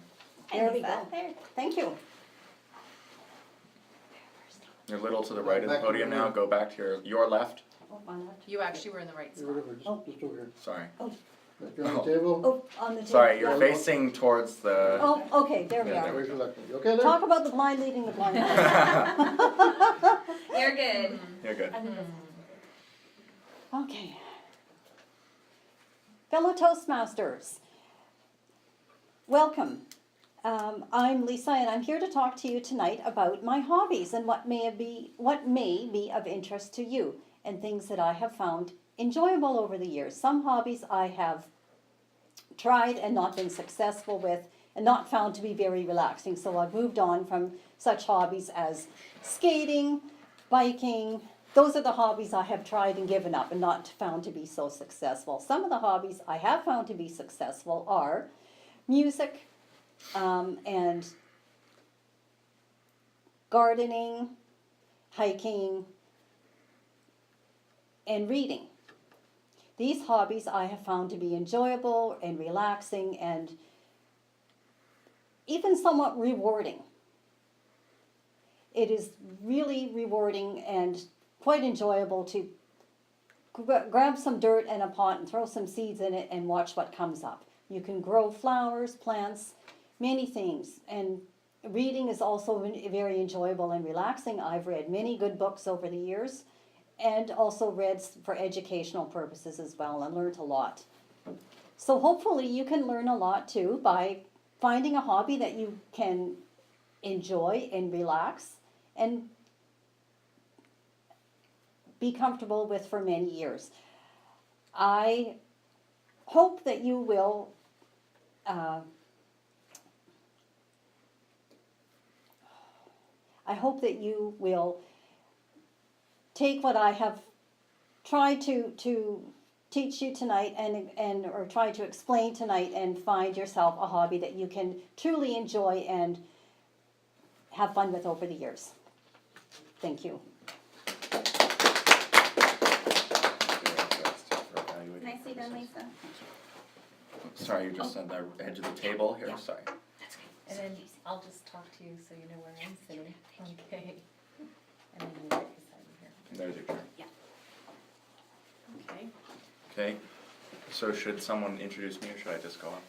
Hi, There we Lisa. go. There. Thank you. You're a little to the right of the Back podium over now, here. go back to your left. Oh, on that. You actually were in the right spot. Whatever, just over here. Sorry. Right here on the table. Oh, on the table. Sorry, you're Yeah. facing towards the. Oh, okay, there we Yeah, are. there Where's your left? You okay there? Talk about the blind leading the blind. You're good. You're good. Okay. Fellow Toastmasters, welcome. I'm Lisa and I'm here to talk to you tonight about my hobbies and what may be of interest to you and things that I have found enjoyable over the years. Some hobbies I have tried and not been successful with and not found to be very relaxing. So I've moved on from such hobbies as skating, biking. Those are the hobbies I have tried and given up and not found to be so successful. Some of the hobbies I have found to be successful are music and gardening, hiking, and reading. These hobbies I have found to be enjoyable and relaxing and even somewhat rewarding. It is really rewarding and quite enjoyable to grab some dirt and a pot and throw some seeds in it and watch what comes up. You can grow flowers, plants, many things. And reading is also very enjoyable and relaxing. I've read many good books over the years and also read for educational purposes as well and learned a lot. So hopefully you can learn a lot too by finding a hobby that you can enjoy and relax and be comfortable with for many years. I hope that you will take what I have tried to teach you tonight and or try to explain tonight and find yourself a hobby that you can truly enjoy and have fun with over the years. Thank you. Nicely done, Lisa. Sorry, you're just on the edge of the table here, sorry. And then I'll just talk to you so you know where I'm sitting. Okay. And then you right beside me here. There's your turn. Okay. Okay, so should someone introduce me or should I just go up?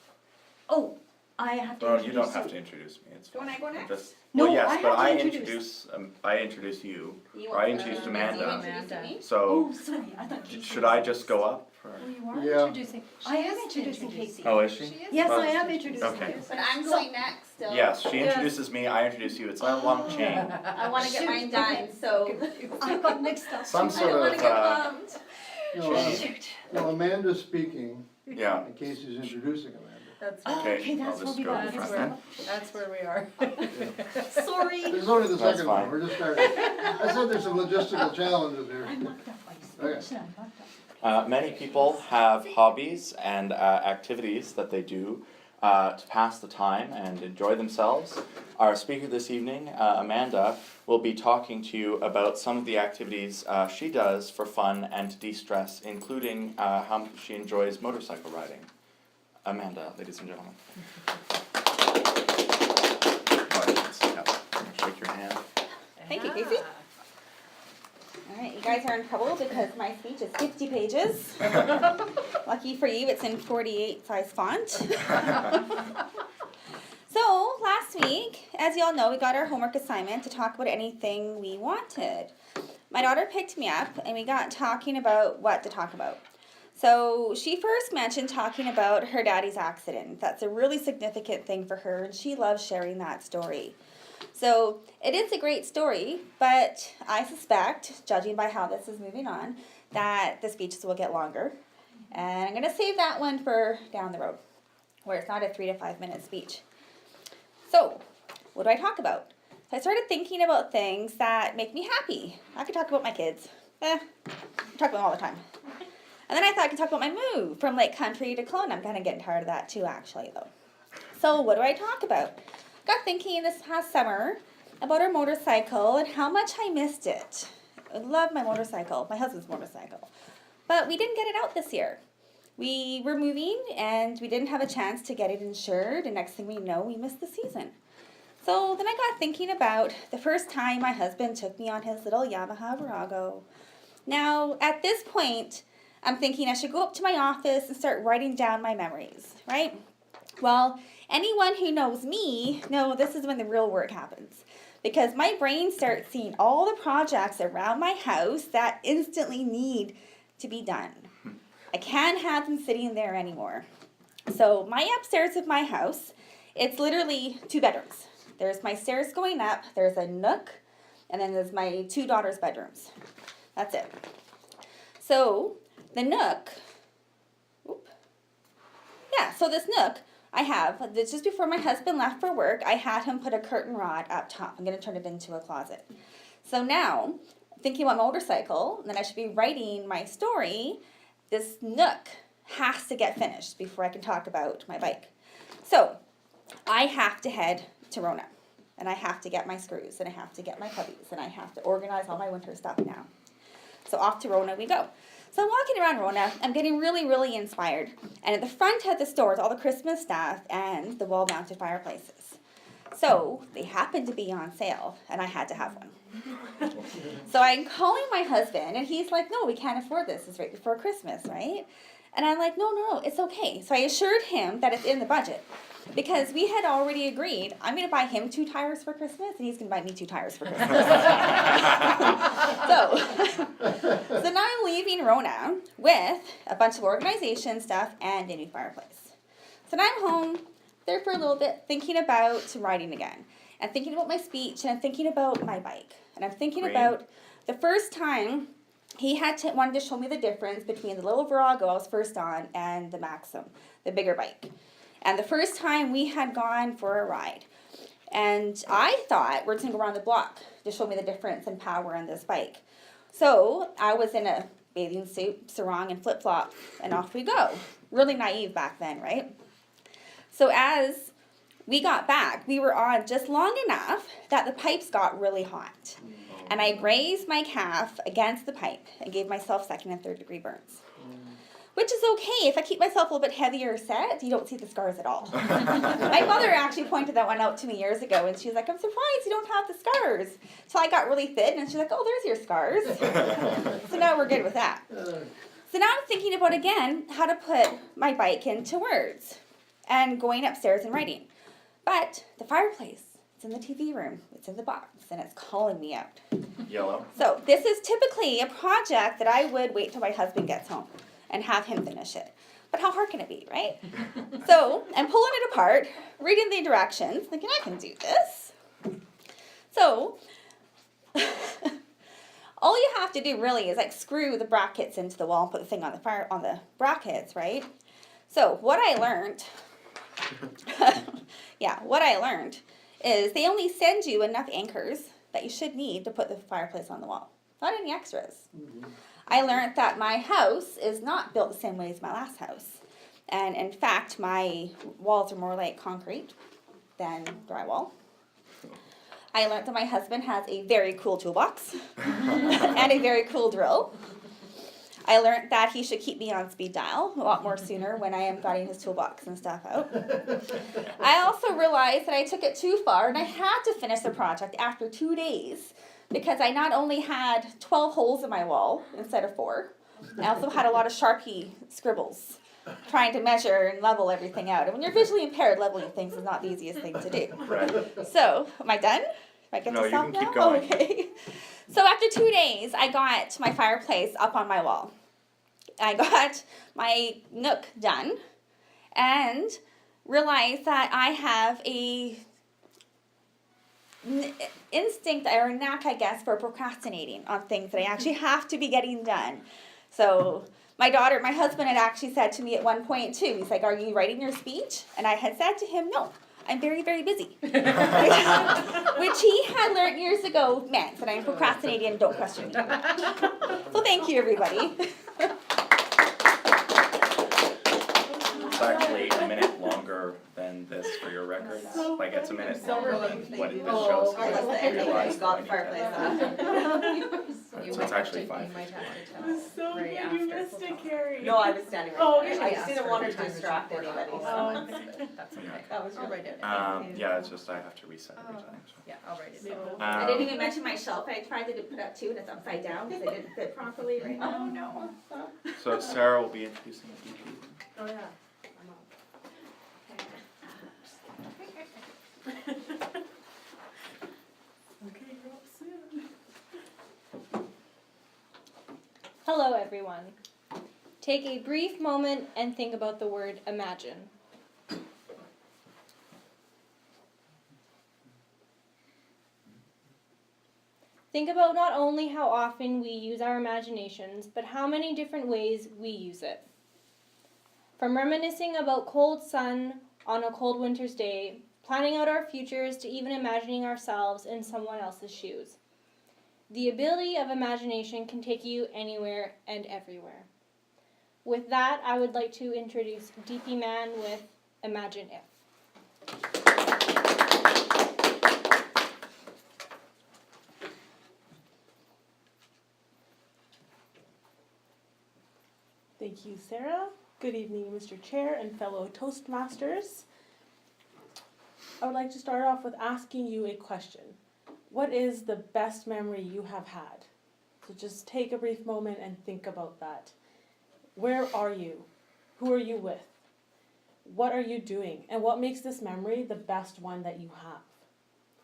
Oh, I have to Well, introduce you don't have to introduce me, it's Do fine. I go I'm next? just- No, Well, yes, I but have to I introduce. introduce you, You or I want- introduced you Amanda, introducing me? so Oh, sorry, I thought Casey should was I next. just go up? Or? Oh, you are Yeah. introducing. I am she is introducing Casey. Oh, is she? She is. Yes, Well, I am introducing okay. you. But I'm going next still. Yes, she introduces me, I introduce you, it's a long chain. I wanna get Shoot, mine done, so. I got mixed up. Some I don't sort wanna of, get bummed. No, Amanda's speaking, yeah, and Casey's introducing Amanda. That's Oh, okay, okay, I'll that's where just we go got in mixed front up. then. That's where we are. Sorry. This is only the That's second fine. one, we're just starting. I said there's some logistical challenges here. I mucked up my Okay. speech. I mucked up. Many people have hobbies and activities that they do to pass the time and enjoy themselves. Our speaker this evening, Amanda, will be talking to you about some of the activities she does for fun and to de-stress, including how she enjoys motorcycle riding. Amanda, ladies and gentlemen. Shake your hand. Thank you, Casey. Alright, you guys are in trouble because my speech is 50 pages. Lucky for you, it's in 48 size font. So, last week, as you all know, we got our homework assignment to talk about anything we wanted. My daughter picked me up and we got talking about what to talk about. So she first mentioned talking about her daddy's accident. That's a really significant thing for her, and she loves sharing that story. So it is a great story, but I suspect, judging by how this is moving on, that the speeches will get longer. And I'm going to save that one for down the road, where it's not a 3 to 5 minute speech. So, what do I talk about? So I started thinking about things that make me happy. I could talk about my kids. I talk about them all the time. And then I thought I could talk about my move from Lake Country to Kelowna. I'm kind of getting tired of that too, actually, though. So what do I talk about? Got thinking this past summer about our motorcycle and how much I missed it. I love my motorcycle, my husband's motorcycle. But we didn't get it out this year. We were moving and we didn't have a chance to get it insured, and next thing we know, we missed the season. So then I got thinking about the first time my husband took me on his little Yamaha Virago. Now, at this point, I'm thinking I should go up to my office and start writing down my memories, right? Well, anyone who knows me knows this is when the real work happens. Because my brain starts seeing all the projects around my house that instantly need to be done. I can't have them sitting there anymore. So my upstairs of my house, it's literally 2 bedrooms. There's my stairs going up, there's a nook, and then there's my 2 daughters' bedrooms. That's it. So the nook, so this nook, I have, this just before my husband left for work, I had him put a curtain rod up top. I'm going to turn it into a closet. So now, thinking about motorcycle, then I should be writing my story, this nook has to get finished before I can talk about my bike. So, I have to head to Rona, and I have to get my screws, and I have to get my puppies, and I have to organize all my winter stuff now. So off to Rona we go. So I'm walking around Rona, I'm getting really, really inspired. And at the front of the store is all the Christmas stuff and the wall-mounted fireplaces. So they happened to be on sale, and I had to have one. So I'm calling my husband, and he's like, no, we can't afford this. It's right before Christmas, right? And I'm like, no, it's okay. So I assured him that it's in the budget. Because we had already agreed, I'm going to buy him 2 tires for Christmas, and he's going to buy me 2 tires for Christmas. So now I'm leaving Rona with a bunch of organization stuff and a new fireplace. So now I'm home, there for a little bit, thinking about writing again. And thinking about my speech, and I'm thinking about my bike. And I'm thinking about the first time he wanted to show me the difference between the little Virago I was first on and the Maxim, the bigger bike. And the first time we had gone for a ride. And I thought we're just going to go around the block to show me the difference in power on this bike. So I was in a bathing suit, sarong, and flip-flop, and off we go. Really naive back then, right? So as we got back, we were on just long enough that the pipes got really hot. And I grazed my calf against the pipe and gave myself 2nd and 3rd degree burns. Which is okay. If I keep myself a little bit heavier set, you don't see the scars at all. My mother actually pointed that one out to me years ago, and she was like, I'm surprised you don't have the scars. So I got really thin, and she's like, oh, there's your scars. So now we're good with that. So now I'm thinking about, again, how to put my bike into words and going upstairs and writing. But the fireplace, it's in the TV room, it's in the box, and it's calling me out. Yellow. So this is typically a project that I would wait till my husband gets home and have him finish it. But how hard can it be, right? So I'm pulling it apart, reading the directions, thinking I can do this. So all you have to do really is like screw the brackets into the wall and put the thing on the brackets, right? So what I learned, what I learned is they only send you enough anchors that you should need to put the fireplace on the wall. Not any extras. Mm-hmm. I learned that my house is not built the same way as my last house. And in fact, my walls are more like concrete than drywall. I learned that my husband has a very cool toolbox and a very cool drill. I learned that he should keep me on speed dial a lot more sooner when I am getting his toolbox and stuff out. I also realized that I took it too far, and I had to finish the project after 2 days because I not only had 12 holes in my wall instead of 4, I also had a lot of Sharpie scribbles trying to measure and level everything out. And when you're visually impaired, leveling things is not the easiest thing to do. Right. So, am I done? I get to stop now? Keep going. Okay. So after 2 days, I got my fireplace up on my wall. I got my Nook done and realized that I have a instinct or a knack, I guess, for procrastinating on things that I actually have to be getting done. So my husband had actually said to me at one point too, he's like, "Are you writing your speech?" And I had said to him, "No, I'm very, very busy." Which he had learned years ago meant that I'm procrastinating and don't question me. So thank you, everybody. It's actually a minute longer than this for your records. Like it's a minute longer than what this shows. I because I realized got I the need fireplace to- You So might it's have actually to- 5. You might have to tell So right good, you after. missed it, Carrie. No, I was standing right Oh, there. yeah. I just didn't want to distract anybody, so. That's okay. That was I'll really write it. Yeah, it's just I have to reset every time. So. Yeah, I'll write it. I didn't even mention my shelf. I tried to put up 2 and it's upside down because it didn't fit properly right now. Oh, no. So Sarah will be introducing a DP. Oh, yeah. I'm up. Okay, you're up soon. Hello, everyone. Take a brief moment and think about the word imagine. Think about not only how often we use our imaginations, but how many different ways we use it. From reminiscing about cold sun on a cold winter's day, planning out our futures, to even imagining ourselves in someone else's shoes. The ability of imagination can take you anywhere and everywhere. With that, I would like to introduce DP Man with Imagine If. Thank you, Sarah. Good evening, Mr. Chair and fellow Toastmasters. I would like to start off with asking you a question. What is the best memory you have had? So just take a brief moment and think about that. Where are you? Who are you with? What are you doing? And what makes this memory the best one that you have?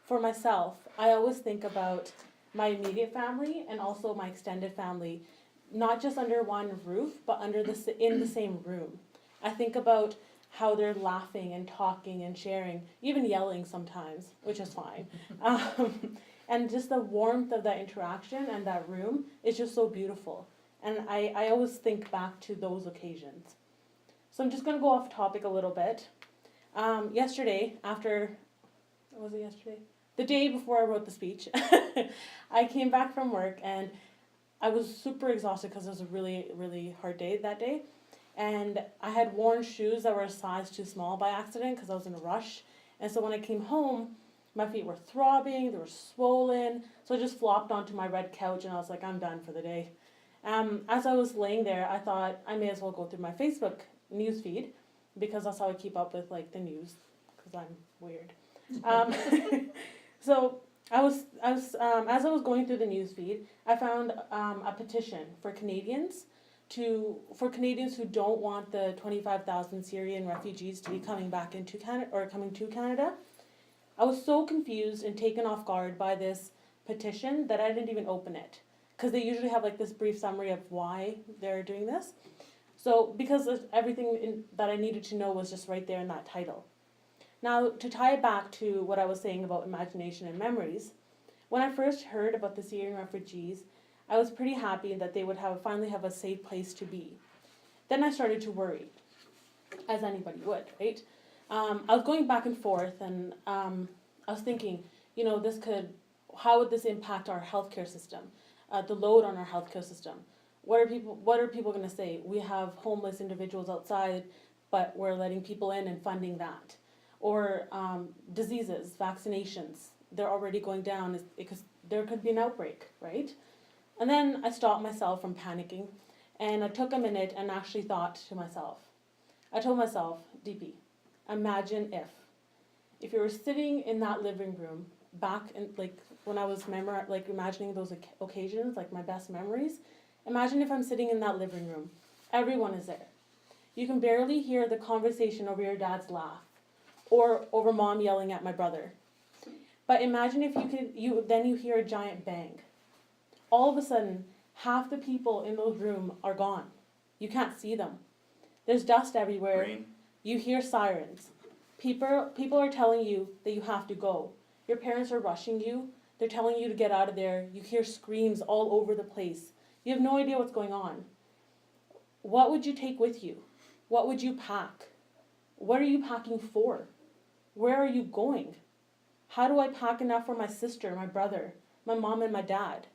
For myself, I always think about my immediate family and also my extended family, not just under one roof, but in the same room. I think about how they're laughing and talking and sharing, even yelling sometimes, which is fine. And just the warmth of that interaction and that room is just so beautiful. And I always think back to those occasions. So I'm just going to go off topic a little bit. Yesterday, was it yesterday? The day before I wrote the speech, I came back from work and I was super exhausted because it was a really, really hard day that day. And I had worn shoes that were a size too small by accident because I was in a rush. And so when I came home, my feet were throbbing, they were swollen. So I just flopped onto my red couch and I was like, I'm done for the day. As I was laying there, I thought I may as well go through my Facebook news feed because that's how I keep up with like the news because I'm weird. So as I was going through the news feed, I found a petition for Canadians who don't want the 25,000 Syrian refugees to be coming back into Canada or coming to Canada. I was so confused and taken off guard by this petition that I didn't even open it because they usually have like this brief summary of why they're doing this. So because everything that I needed to know was just right there in that title. Now to tie it back to what I was saying about imagination and memories, when I first heard about the Syrian refugees, I was pretty happy that they would finally have a safe place to be. Then I started to worry, as anybody would, right? I was going back and forth, and I was thinking, how would this impact our healthcare system, the load on our healthcare system? What are people going to say? We have homeless individuals outside, but we're letting people in and funding that. Or diseases, vaccinations, they're already going down because there could be an outbreak, right? And then I stopped myself from panicking, and I took a minute and actually thought to myself. I told myself, DP, imagine if you were sitting in that living room back in when I was imagining those occasions, like my best memories. Imagine if I'm sitting in that living room. Everyone is there. You can barely hear the conversation over your dad's laugh, or over mom yelling at my brother. But imagine if you hear a giant bang. All of a sudden, half the people in those rooms are gone. You can't see them. There's dust everywhere. Green. You hear sirens. People are telling you that you have to go. Your parents are rushing you. They're telling you to get out of there. You hear screams all over the place. You have no idea what's going on. What would you take with you? What would you pack? What are you packing for? Where are you going? How do I pack enough for my sister, my brother, my mom, and my dad?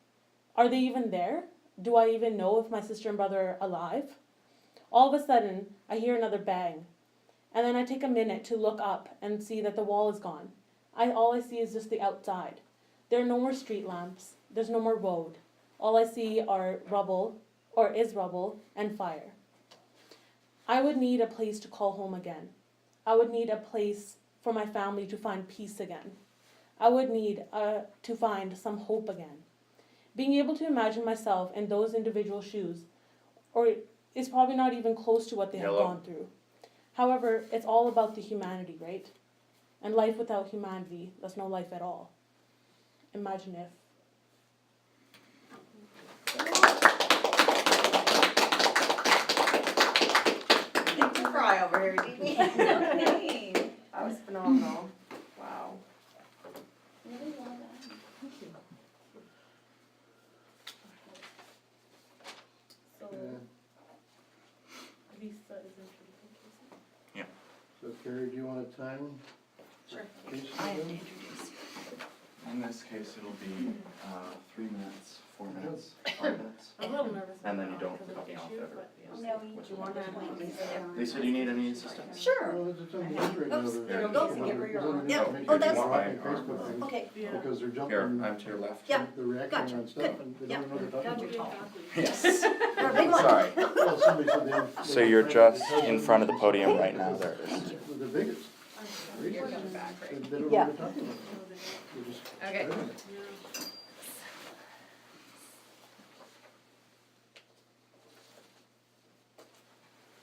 Are they even there? Do I even know if my sister and brother are alive? All of a sudden, I hear another bang. And then I take a minute to look up and see that the wall is gone. All I see is just the outside. There are no more street lamps. There's no more road. All I see are rubble, and fire. I would need a place to call home again. I would need a place for my family to find peace again. I would need to find some hope again. Being able to imagine myself in those individual shoes, is probably not even close to what they have gone through. However, it's all about the humanity, right? And life without humanity, that's no life at all. Imagine if. Need to cry over here, Dee. Okay. That was phenomenal. Wow. Really well done. So, Yeah. Lisa is introducing. So Carrie, do you want a time? Sure. Casey, I have to then? introduce you. In this case, it'll be 3 minutes, 4 minutes, 5 minutes. I'm a little nervous. And then you about don't because of cut the me off issue, ever. but, yeah. No, you Which do one? want to Lisa down. Lisa, do you need any assistance? Sure. Well, it's on the news right now. Oops, They're- there you go. they're- Give her your they're arm. Yeah. information Oh, that's- on my Facebook arm. things Okay. Yeah. Because they're jumping. Here, I'm to your left. Yeah. They're reacting Gotcha. on stuff Good. and they Yeah. don't know what they're Down talking to your about. top. Yes. You're a big one. Sorry. Well, somebody said they. So you're just in front of the podium right now. There it is. The biggest. You're coming back, They right? don't know Yeah. what they're talking about. They're just Okay. spreading it.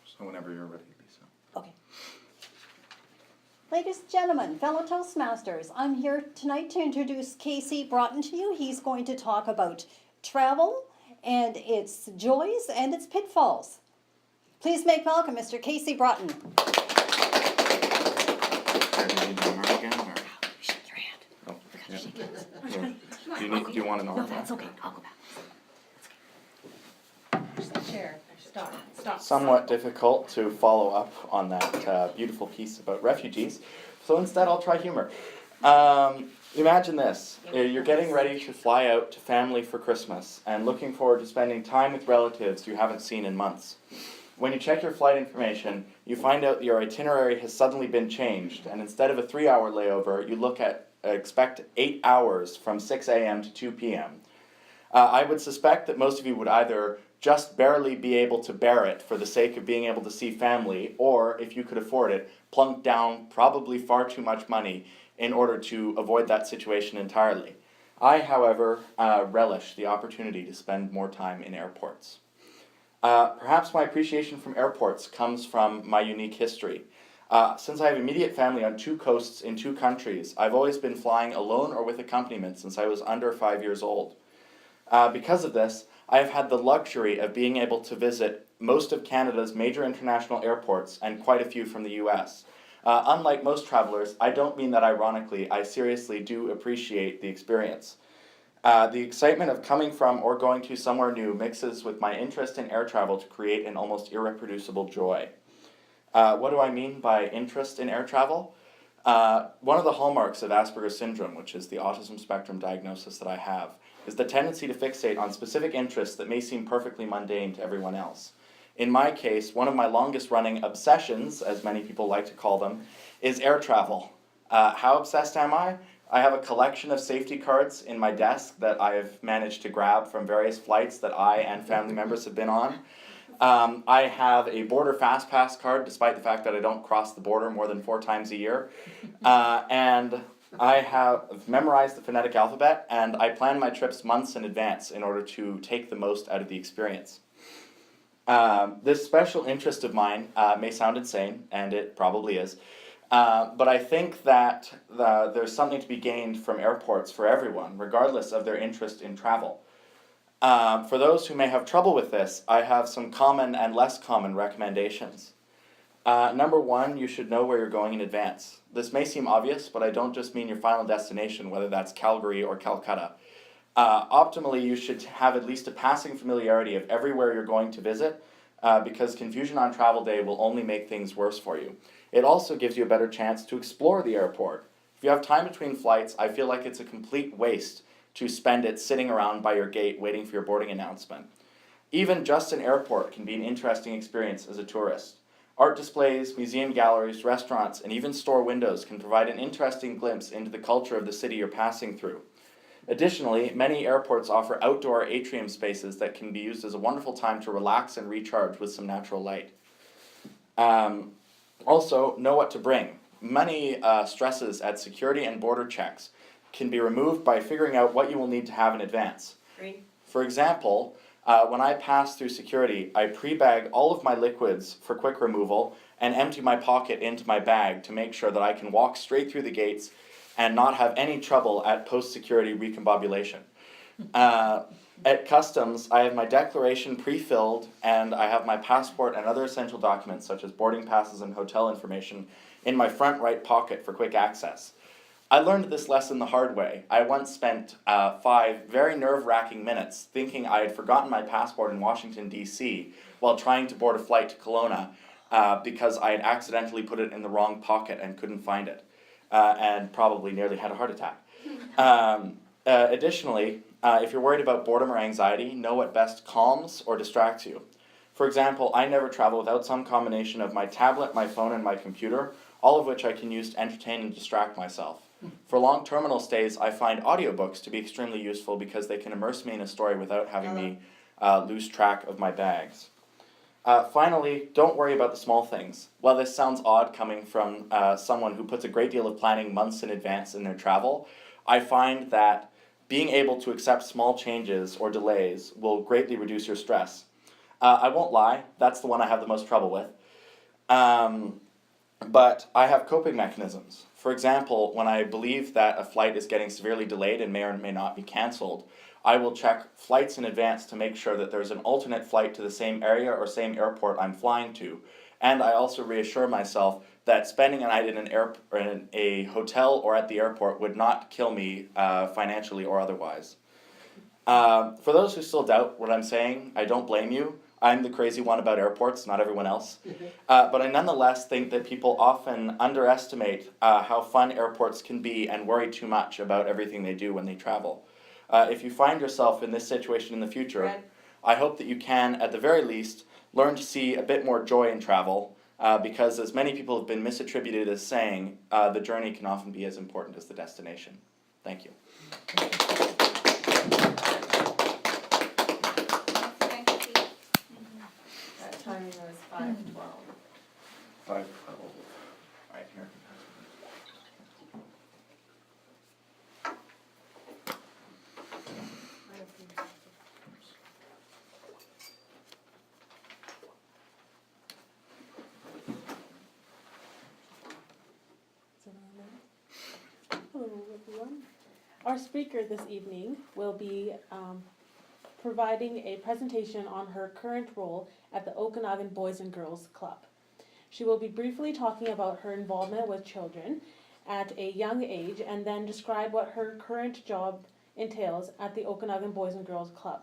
So whenever you're ready, Lisa. Okay. Ladies and gentlemen, fellow Toastmasters, I'm here tonight to introduce Casey Broughton to you. He's going to talk about travel and its joys and its pitfalls. Please make welcome Mr. Casey Broughton. Here, do you need an arm again, or? Shake your hand. Oh, yeah. Here. Do you want an arm? No, that's okay. I'll go back. Where's the chair? Stop. Somewhat difficult to follow up on that beautiful piece about refugees, so instead I'll try humor. Imagine this, you're getting ready to fly out to family for Christmas and looking forward to spending time with relatives you haven't seen in months. When you check your flight information, you find out your itinerary has suddenly been changed, and instead of a 3-hour layover, you expect 8 hours from 6 a.m. to 2 p.m. I would suspect that most of you would either just barely be able to bear it for the sake of being able to see family, or, if you could afford it, plunk down probably far too much money in order to avoid that situation entirely. I, however, relish the opportunity to spend more time in airports. Perhaps my appreciation from airports comes from my unique history. Since I have immediate family on 2 coasts in 2 countries, I've always been flying alone or with accompaniment since I was under 5 years old. Because of this, I have had the luxury of being able to visit most of Canada's major international airports and quite a few from the US. Unlike most travelers, I don't mean that ironically, I seriously do appreciate the experience. The excitement of coming from or going to somewhere new mixes with my interest in air travel to create an almost irreproducible joy. What do I mean by interest in air travel? One of the hallmarks of Asperger's syndrome, which is the autism spectrum diagnosis that I have, is the tendency to fixate on specific interests that may seem perfectly mundane to everyone else. In my case, one of my longest running obsessions, as many people like to call them, is air travel. How obsessed am I? I have a collection of safety cards in my desk that I've managed to grab from various flights that I and family members have been on. I have a border fast pass card, despite the fact that I don't cross the border more than 4 times a year. And I have memorized the phonetic alphabet, and I plan my trips months in advance in order to take the most out of the experience. This special interest of mine may sound insane, and it probably is, but I think that there's something to be gained from airports for everyone, regardless of their interest in travel. For those who may have trouble with this, I have some common and less common recommendations. Number one, you should know where you're going in advance. This may seem obvious, but I don't just mean your final destination, whether that's Calgary or Calcutta. Optimally, you should have at least a passing familiarity of everywhere you're going to visit, because confusion on travel day will only make things worse for you. It also gives you a better chance to explore the airport. If you have time between flights, I feel like it's a complete waste to spend it sitting around by your gate waiting for your boarding announcement. Even just an airport can be an interesting experience as a tourist. Art displays, museum galleries, restaurants, and even store windows can provide an interesting glimpse into the culture of the city you're passing through. Additionally, many airports offer outdoor atrium spaces that can be used as a wonderful time to relax and recharge with some natural light. Also, know what to bring. Many stresses at security and border checks can be removed by figuring out what you will need to have in advance. Green. For example, when I pass through security, I pre-bag all of my liquids for quick removal and empty my pocket into my bag to make sure that I can walk straight through the gates and not have any trouble at post-security recombobulation. At customs, I have my declaration pre-filled and I have my passport and other essential documents such as boarding passes and hotel information in my front right pocket for quick access. I learned this lesson the hard way. I once spent 5 very nerve-wracking minutes thinking I had forgotten my passport in Washington, D.C. while trying to board a flight to Kelowna because I had accidentally put it in the wrong pocket and couldn't find it, and probably nearly had a heart attack. Additionally, if you're worried about boredom or anxiety, know what best calms or distracts you. For example, I never travel without some combination of my tablet, my phone, and my computer, all of which I can use to entertain and distract myself. For long terminal stays, I find audiobooks to be extremely useful because they can immerse me in a story without having me lose track of my bags. Finally, don't worry about the small things. While this sounds odd coming from someone who puts a great deal of planning months in advance in their travel, I find that being able to accept small changes or delays will greatly reduce your stress. I won't lie, that's the one I have the most trouble with. But I have coping mechanisms. For example, when I believe that a flight is getting severely delayed and may or may not be cancelled, I will check flights in advance to make sure that there's an alternate flight to the same area or same airport I'm flying to. And I also reassure myself that spending a night in a hotel or at the airport would not kill me financially or otherwise. For those who still doubt what I'm saying, I don't blame you. I'm the crazy one about airports, not everyone else. But I nonetheless think that people often underestimate how fun airports can be and worry too much about everything they do when they travel. If you find yourself in this situation in the future, Red. I hope that you can, at the very least, learn to see a bit more joy in travel, because as many people have been misattributed as saying, the journey can often be as important as the destination. Thank you. That timing was 5:12. 5:12. Right here. Hello, everyone. Our speaker this evening will be providing a presentation on her current role at the Okanagan Boys and Girls Club. She will be briefly talking about her involvement with children at a young age and then describe what her current job entails at the Okanagan Boys and Girls Club.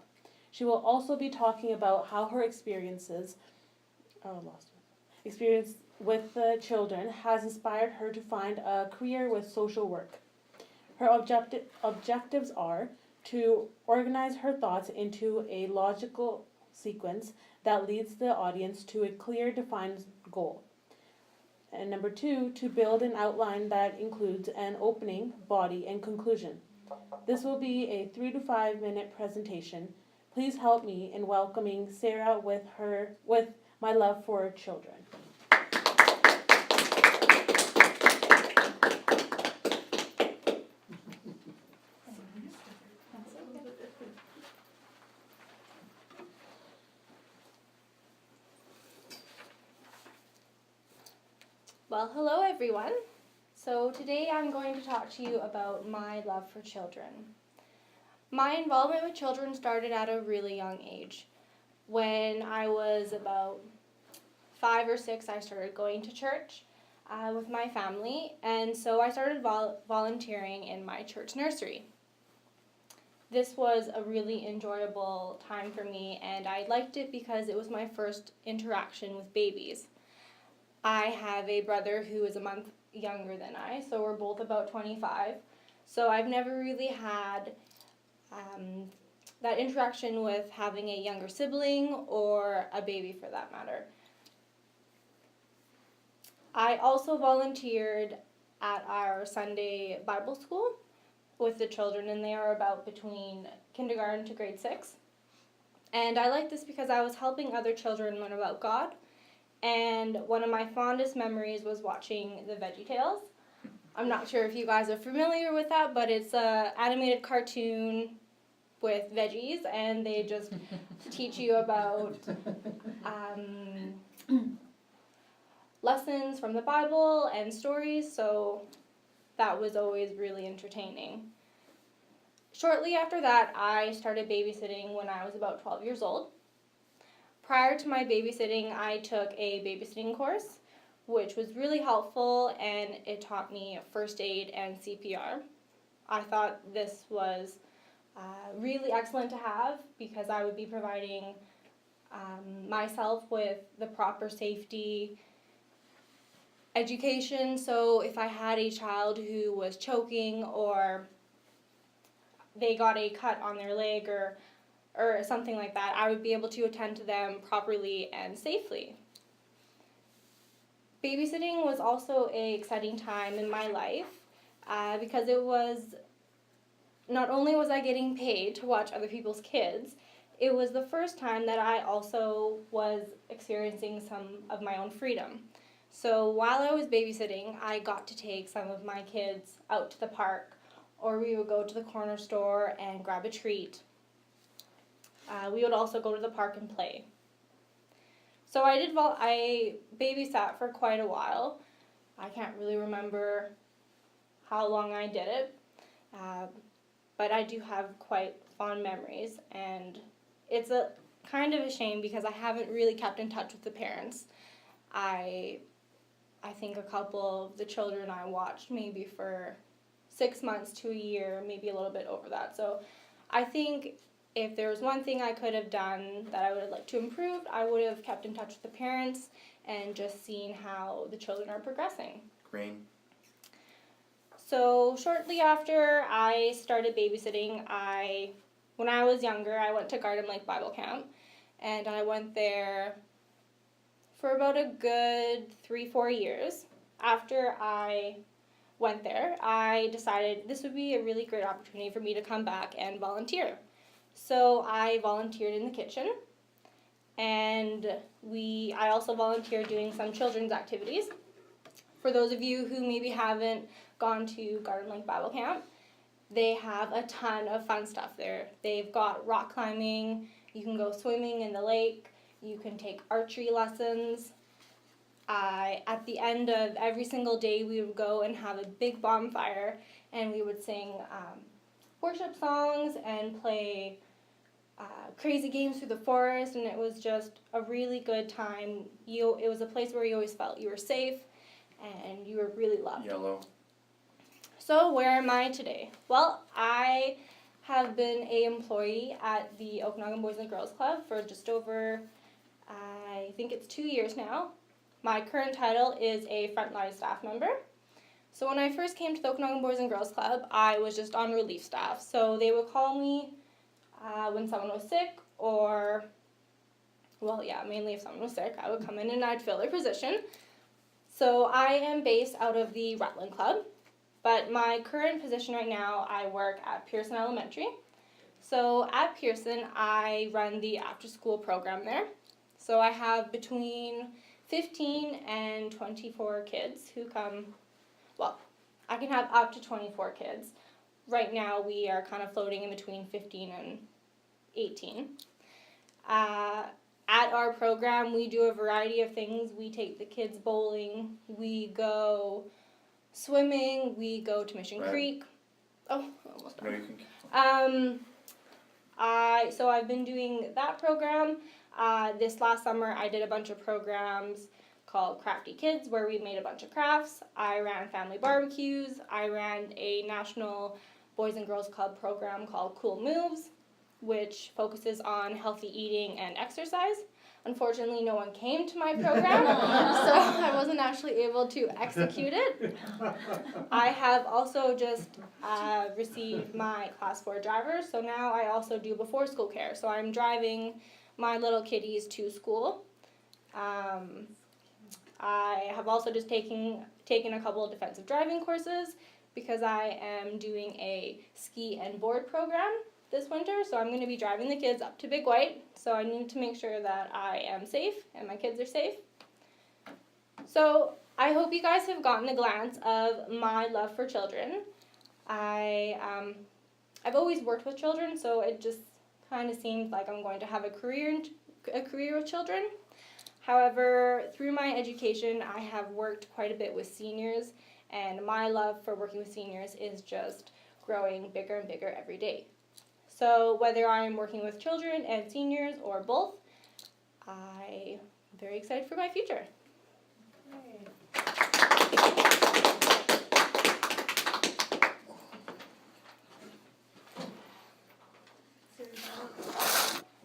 She will also be talking about how her experience with the children has inspired her to find a career with social work. Her objectives are to organize her thoughts into a logical sequence that leads the audience to a clear, defined goal. And number 2, to build an outline that includes an opening, body, and conclusion. This will be a 3 to 5 minute presentation. Please help me in welcoming Sarah with my love for children. Well, hello everyone. So today I'm going to talk to you about my love for children. My involvement with children started at a really young age. When I was about 5 or 6, I started going to church with my family, and so I started volunteering in my church nursery. This was a really enjoyable time for me, and I liked it because it was my first interaction with babies. I have a brother who is a month younger than I, so we're both about 25. So I've never really had that interaction with having a younger sibling or a baby for that matter. I also volunteered at our Sunday Bible school with the children, and they are about between kindergarten to grade 6. And I like this because I was helping other children learn about God, and one of my fondest memories was watching the VeggieTales. I'm not sure if you guys are familiar with that, but it's an animated cartoon with veggies, and they just teach you about lessons from the Bible and stories, so that was always really entertaining. Shortly after that, I started babysitting when I was about 12 years old. Prior to my babysitting, I took a babysitting course, which was really helpful, and it taught me first aid and CPR. I thought this was really excellent to have because I would be providing myself with the proper safety education. So if I had a child who was choking or they got a cut on their leg or something like that, I would be able to attend to them properly and safely. Babysitting was also an exciting time in my life because it was, not only was I getting paid to watch other people's kids, it was the first time that I also was experiencing some of my own freedom. So while I was babysitting, I got to take some of my kids out to the park, or we would go to the corner store and grab a treat. We would also go to the park and play. So I babysat for quite a while. I can't really remember how long I did it, but I do have quite fond memories, and it's a kind of a shame because I haven't really kept in touch with the parents. I think a couple of the children I watched maybe for 6 months to a year, maybe a little bit over that. So I think if there was one thing I could have done that I would have liked to improve, I would have kept in touch with the parents and just seen how the children are progressing. Green. So shortly after I started babysitting, when I was younger, I went to Garden Lake Bible Camp, and I went there for about a good 3-4 years. After I went there, I decided this would be a really great opportunity for me to come back and volunteer. So I volunteered in the kitchen, and I also volunteered doing some children's activities. For those of you who maybe haven't gone to Garden Lake Bible Camp, they have a ton of fun stuff there. They've got rock climbing, you can go swimming in the lake, you can take archery lessons. At the end of every single day, we would go and have a big bonfire, and we would sing worship songs and play crazy games through the forest, and it was just a really good time. It was a place where you always felt you were safe and you were really loved. Yellow. So where am I today? Well, I have been an employee at the Okanagan Boys and Girls Club for just over, I think it's 2 years now. My current title is a frontline staff member. So when I first came to the Okanagan Boys and Girls Club, I was just on relief staff. So they would call me when someone was sick, or, well, yeah, mainly if someone was sick, I would come in and I'd fill their position. So I am based out of the Rutland Club, but my current position right now, I work at Pearson Elementary. So at Pearson, I run the after-school program there. So I have between 15 and 24 kids who come, well, I can have up to 24 kids. Right now, we are kind of floating in between 15 and 18. At our program, we do a variety of things. We take the kids bowling, we go swimming, we go to Mission Right. Creek. Oh, almost No, done. you can. So I've been doing that program. This last summer I did a bunch of programs called Crafty Kids where we made a bunch of crafts. I ran family barbecues. I ran a national Boys and Girls Club program called Cool Moves, which focuses on healthy eating and exercise. Unfortunately, no one came to my program, so I wasn't actually able to execute it. I have also just received my Class 4 driver, so now I also do before school care. So I'm driving my little kiddies to school. I have also just taken a couple of defensive driving courses because I am doing a ski and board program this winter, so I'm going to be driving the kids up to Big White, so I need to make sure that I am safe and my kids are safe. So I hope you guys have gotten a glance of my love for children. I've always worked with children, so it just kind of seemed like I'm going to have a career with children. However, through my education, I have worked quite a bit with seniors, and my love for working with seniors is just growing bigger and bigger every day. So whether I'm working with children and seniors or both, I'm very excited for my future.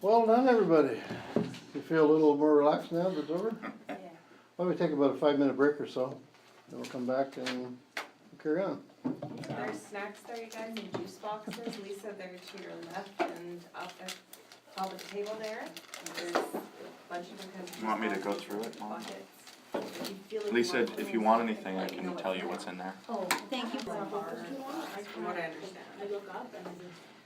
Well done, everybody. You feel a little more relaxed now that it's over? Yeah. Why don't we take about a 5-minute break or so, then we'll come back and carry on. There's snacks there, you guys, and juice boxes. Lisa, they're to your left and up at top of the table there. There's a bunch of different kinds of You want me to juice go boxes, through it, Mom? buckets. If you feel like Lisa, want if you one, want anything, I let me know can tell you what's in there. Oh, Thank you. from what I understand. I look up and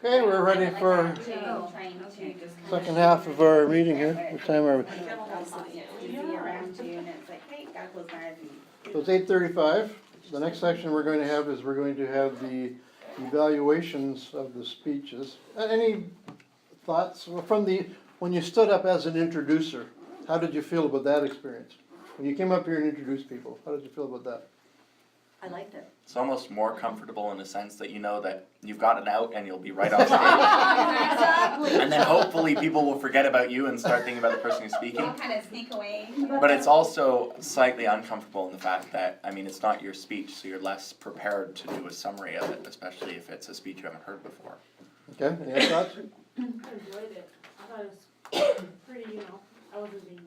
Okay, we're ready for Trying to just second half of our meeting here. What time are we? busy around you, and it's like, hey, gotta close my eyes and. So it's 8:35. The next section we're going to have is we're going to have the evaluations of the speeches. Any thoughts from when you stood up as an introducer? How did you feel about that experience? When you came up here and introduced people, how did you feel about that? I liked it. It's almost more comfortable in the sense that you know that you've got it out and you'll be right off stage. Exactly. And then hopefully people will forget about you and start thinking about the person who's speaking. I'll kind of sneak away. But it's also slightly uncomfortable in the fact that, I mean, it's not your speech, so you're less prepared to do a summary of it, especially if it's a speech you haven't heard before. Okay, any thoughts? I enjoyed it. I thought it was pretty, I wasn't being,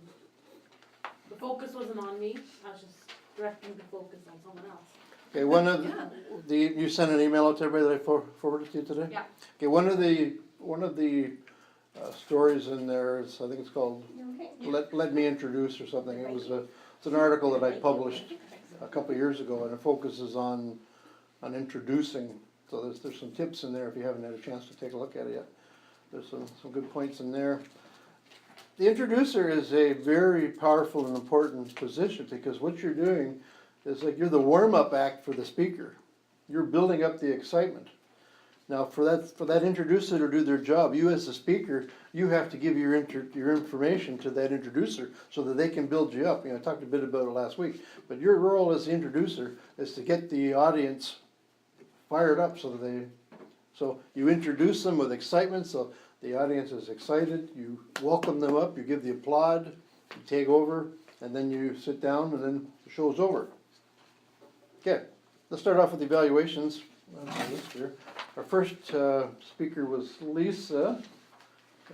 the focus wasn't on me, I was just directing the focus on someone else. Okay, one of you sent an email out to everybody that I forwarded to you today? Yeah. Okay, one of the stories in there is, I think it's called Let Me Introduce or something. It's an article that I published a couple of years ago, and it focuses on introducing. So there's some tips in there if you haven't had a chance to take a look at it yet. There's some good points in there. The introducer is a very powerful and important position because what you're doing is like you're the warm-up act for the speaker. You're building up the excitement. Now for that introducer to do their job, you as the speaker, you have to give your information to that introducer so that they can build you up. I talked a bit about it last week, but your role as the introducer is to get the audience fired up so you introduce them with excitement so the audience is excited, you welcome them up, you give the applaud, you take over, and then you sit down and then the show's over. Okay, let's start off with the evaluations. Our first speaker was Lisa,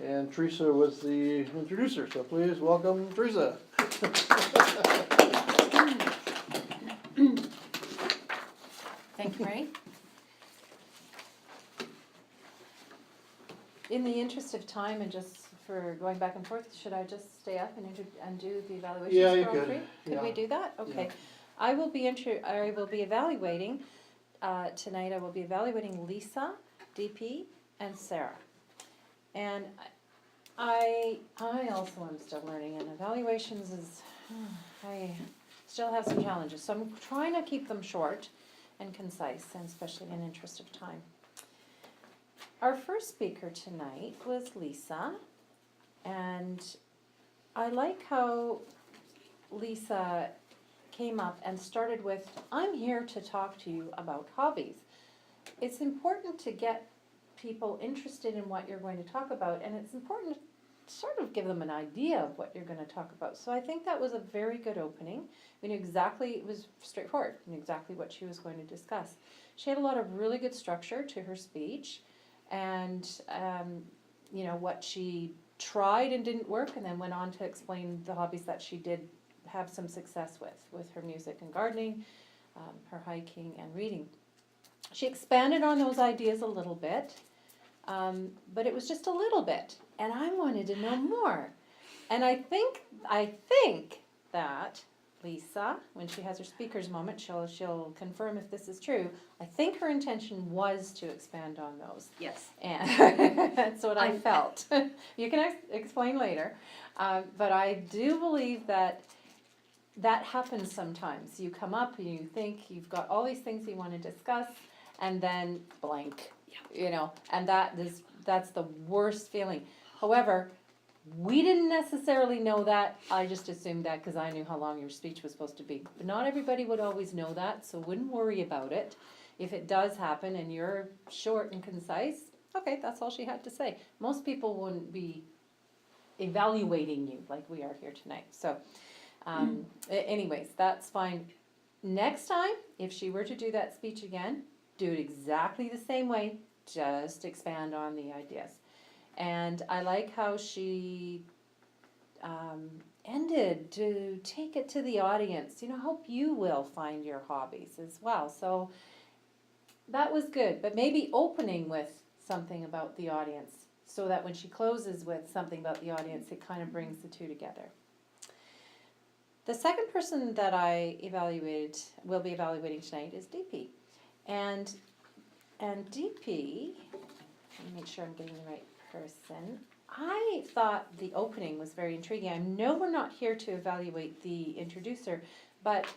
and Teresa was the introducer, so please welcome Teresa. Thank you, Mary. In the interest of time and just for going back and forth, should I just stay up and do the evaluations Yeah, you for all could. three? Could we Yeah. do that? Okay. Yeah. I will be evaluating tonight. I will be evaluating Lisa, DP, and Sarah. And I also am still learning, and evaluations is I still have some challenges. So I'm trying to keep them short and concise, and especially in interest of time. Our first speaker tonight was Lisa, and I like how Lisa came up and started with, I'm here to talk to you about hobbies. It's important to get people interested in what you're going to talk about, and it's important to sort of give them an idea of what you're going to talk about. So I think that was a very good opening. We knew exactly, it was straightforward, we knew exactly what she was going to discuss. She had a lot of really good structure to her speech, and you know, what she tried and didn't work, and then went on to explain the hobbies that she did have some success with her music and gardening, her hiking and reading. She expanded on those ideas a little bit, but it was just a little bit, and I wanted to know more. And I think that Lisa, when she has her speaker's moment, she'll confirm if this is true. I think her intention was to expand on those. Yes. And that's what I felt. You can explain later. But I do believe that happens sometimes. You come up and you think you've got all these things you want to discuss, and then blank, you know, and that's the worst feeling. However, we didn't necessarily know that. I just assumed that because I knew how long your speech was supposed to be. But not everybody would always know that, so wouldn't worry about it. If it does happen and you're short and concise, okay, that's all she had to say. Most people wouldn't be evaluating you like we are here tonight. So anyways, that's fine. Next time, if she were to do that speech again, do it exactly the same way, just expand on the ideas. And I like how she ended to take it to the audience. You know, hope you will find your hobbies as well. So that was good, but maybe opening with something about the audience so that when she closes with something about the audience, it kind of brings the two together. The second person that will be evaluating tonight is DP. And DP, let me make sure I'm getting the right person. I thought the opening was very intriguing. I know we're not here to evaluate the introducer, but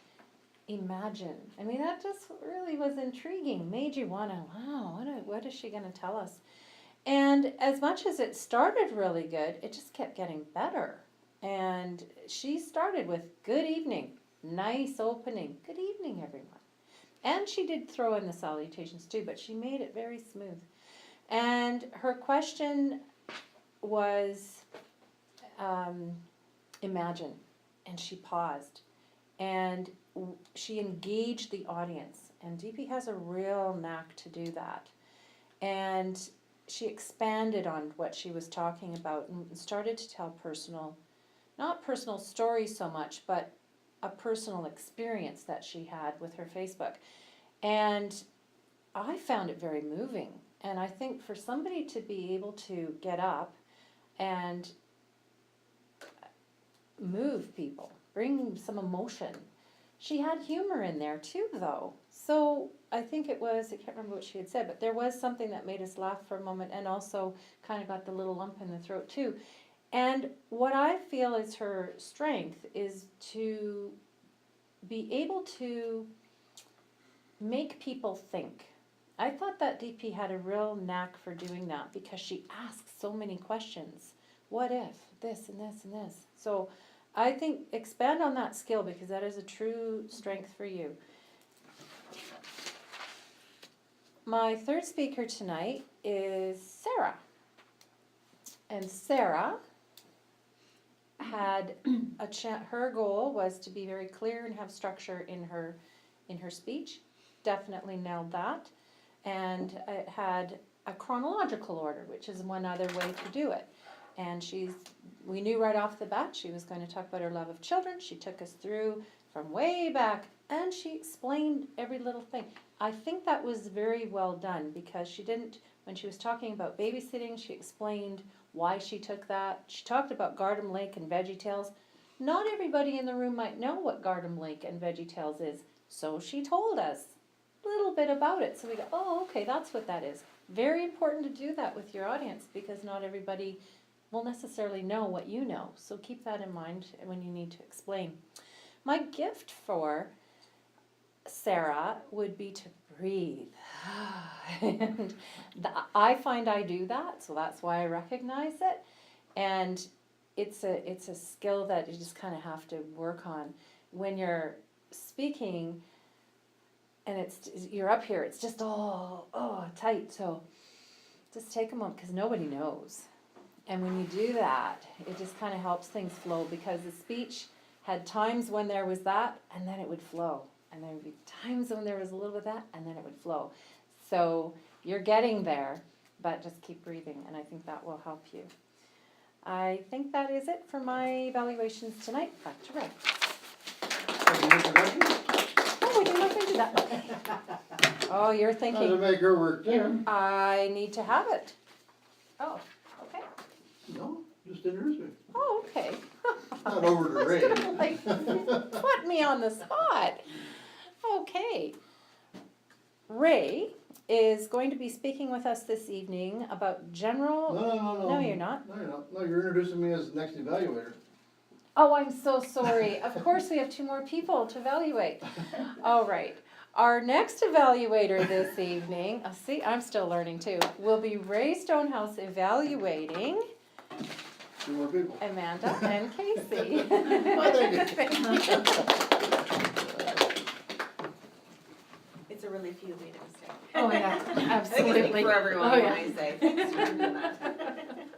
imagine. I mean, that just really was intriguing. Made you want to, wow, what is she going to tell us? And as much as it started really good, it just kept getting better. And she started with, good evening, nice opening, good evening, everyone. And she did throw in the salutations too, but she made it very smooth. And her question was, imagine, and she paused, and she engaged the audience, and DP has a real knack to do that. And she expanded on what she was talking about and started to tell not personal stories so much, but a personal experience that she had with her Facebook. And I found it very moving. And I think for somebody to be able to get up and move people, bring some emotion. She had humor in there too, though. So I think I can't remember what she had said, but there was something that made us laugh for a moment and also kind of got the little lump in the throat too. And what I feel is her strength is to be able to make people think. I thought that DP had a real knack for doing that because she asks so many questions. What if this and this and this? So I think expand on that skill because that is a true strength for you. My third speaker tonight is Sarah. And Sarah had her goal was to be very clear and have structure in her speech. Definitely nailed that. And it had a chronological order, which is one other way to do it. And we knew right off the bat she was going to talk about her love of children. She took us through from way back, and she explained every little thing. I think that was very well done because when she was talking about babysitting, she explained why she took that. She talked about Garden Lake and VeggieTales. Not everybody in the room might know what Garden Lake and VeggieTales is, so she told us a little bit about it. So we go, oh, okay, that's what that is. Very important to do that with your audience because not everybody will necessarily know what you know. So keep that in mind when you need to explain. My gift for Sarah would be to breathe. And I find I do that, so that's why I recognize it. And it's a skill that you just kind of have to work on. When you're speaking and you're up here, it's just all tight. So just take a moment, because nobody knows. And when you do that, it just kind of helps things flow, because the speech had times when there was that, and then it would flow. And there would be times when there was a little bit of that, and then it would flow. So you're getting there, but just keep breathing, and I think that will help you. I think that is it for my evaluations tonight. Back to Ray. Oh, we didn't look into that. Okay. Oh, you're How to thinking, make her work too. I need to have it. Oh, okay. No, just introduce me. Oh, okay. Not over to Ray. Like, put me on the spot. Okay. Ray is going to be speaking with us this evening about general. No. No, you're not. No, you're not. No, you're introducing me as the next evaluator. Oh, I'm so sorry. Of course, we have 2 more people to evaluate. All right. Our next evaluator this evening, see, I'm still learning too, will be Ray Stonehouse evaluating 2 more people. Amanda and Casey. Thank you. It's a relief you made a mistake. Oh, yeah, I think I absolutely. speak for everyone Oh, when yeah. I say thanks for doing that.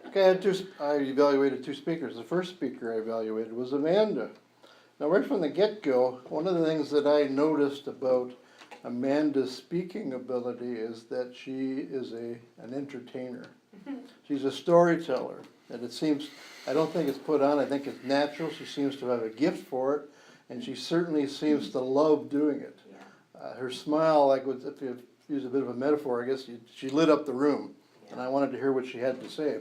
Okay, I evaluated 2 speakers. The first speaker I evaluated was Amanda. Now, right from the get-go, one of the things that I noticed about Amanda's speaking ability is that she is an entertainer. She's a storyteller, and it seems, I don't think it's put on, I think it's natural. She seems to have a gift for it, and she certainly seems to love doing it. Her smile, like if you use a bit of a metaphor, I guess, she lit up the room, and I wanted to hear what she had to say.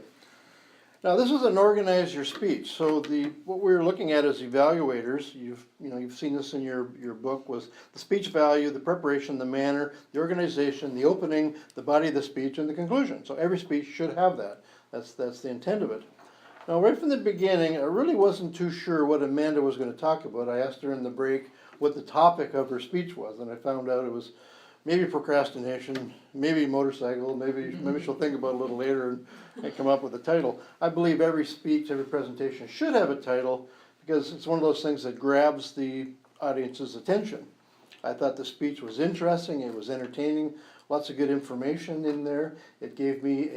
Now, this is an organize your speech. So what we were looking at as evaluators, you've seen this in your book, was the speech value, the preparation, the manner, the organization, the opening, the body of the speech, and the conclusion. So every speech should have that. That's the intent of it. Now, right from the beginning, I really wasn't too sure what Amanda was going to talk about. I asked her in the break what the topic of her speech was, and I found out it was maybe procrastination, maybe motorcycle, maybe she'll think about it a little later and come up with a title. I believe every speech, every presentation should have a title, because it's one of those things that grabs the audience's attention. I thought the speech was interesting, it was entertaining, lots of good information in there. It gave me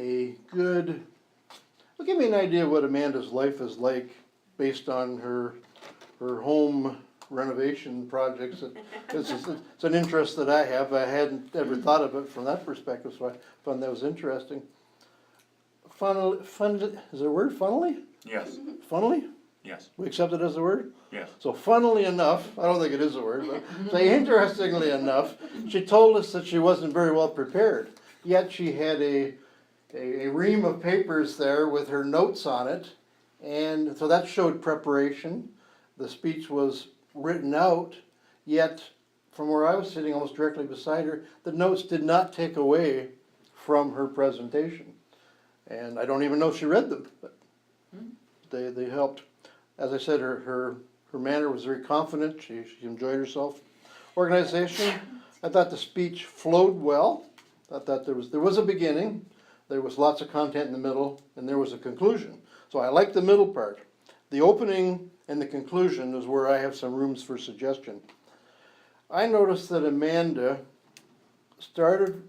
an idea of what Amanda's life is like based on her home renovation projects. It's an interest that I have. I hadn't ever thought of it from that perspective, so I found that was interesting. Is there a word, funnily? Yes. Funnily? Yes. We accept it as a word? Yes. So funnily enough, I don't think it is a word, but say interestingly enough, she told us that she wasn't very well prepared. Yet she had a ream of papers there with her notes on it, and so that showed preparation. The speech was written out, yet from where I was sitting almost directly beside her, the notes did not take away from her presentation. And I don't even know if she read them, but they helped. As I said, her manner was very confident. She enjoyed herself. Organization, I thought the speech flowed well. I thought there was a beginning, there was lots of content in the middle, and there was a conclusion. So I liked the middle part. The opening and the conclusion is where I have some rooms for suggestion. I noticed that Amanda started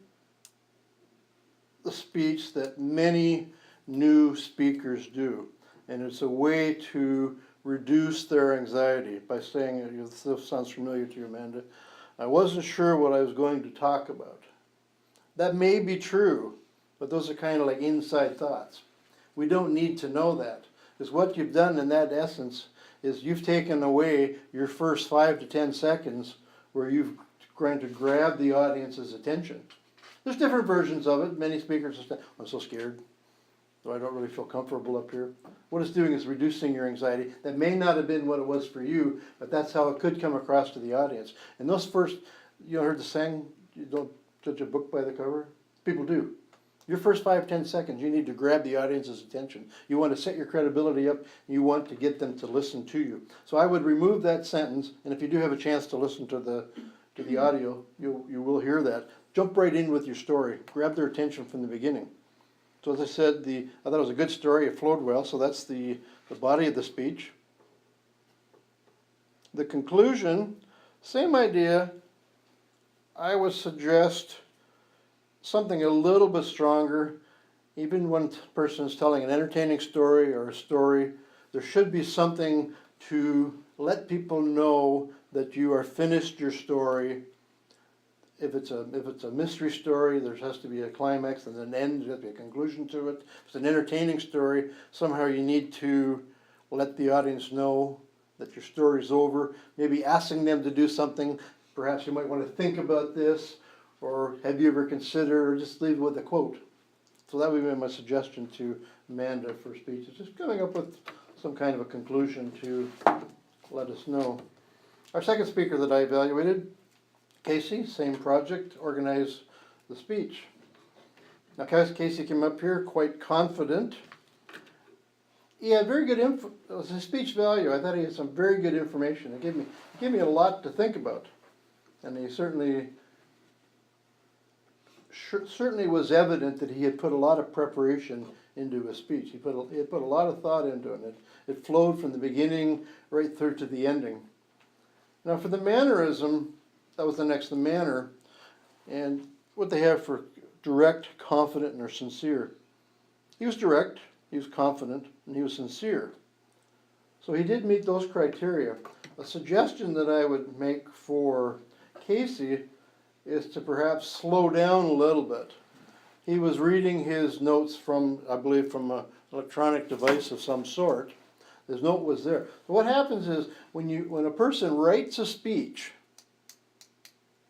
the speech that many new speakers do, and it's a way to reduce their anxiety by saying, this sounds familiar to you, Amanda, I wasn't sure what I was going to talk about. That may be true, but those are kind of like inside thoughts. We don't need to know that, because what you've done in that essence is you've taken away your first 5 to 10 seconds where you've going to grab the audience's attention. There's different versions of it. Many speakers are saying, I'm so scared, so I don't really feel comfortable up here. What it's doing is reducing your anxiety. That may not have been what it was for you, but that's how it could come across to the audience. And those first, heard the saying, you don't judge a book by the cover? People do. Your first 5-10 seconds, you need to grab the audience's attention. You want to set your credibility up, you want to get them to listen to you. So I would remove that sentence, and if you do have a chance to listen to the audio, you will hear that. Jump right in with your story. Grab their attention from the beginning. So as I said, I thought it was a good story, it flowed well, so that's the body of the speech. The conclusion, same idea. I would suggest something a little bit stronger, even when a person is telling an entertaining story or a story, there should be something to let people know that you are finished your story. If it's a mystery story, there has to be a climax and an end, there has to be a conclusion to it. If it's an entertaining story, somehow you need to let the audience know that your story's over, maybe asking them to do something. Perhaps you might want to think about this, or have you ever considered, or just leave with a quote. So that would be my suggestion to Amanda for speech, is just coming up with some kind of a conclusion to let us know. Our second speaker that I evaluated, Casey, same project, organized the speech. Now Casey came up here quite confident. He had very good info, it was his speech value. I thought he had some very good information. It gave me a lot to think about. And he certainly was evident that he had put a lot of preparation into his speech. He had put a lot of thought into it. It flowed from the beginning right through to the ending. Now for the mannerism, that was the next, the manner, and what they have for direct, confident, and or sincere. He was direct, he was confident, and he was sincere. So he did meet those criteria. A suggestion that I would make for Casey is to perhaps slow down a little bit. He was reading his notes from, I believe, from an electronic device of some sort. His note was there. So what happens is when a person writes a speech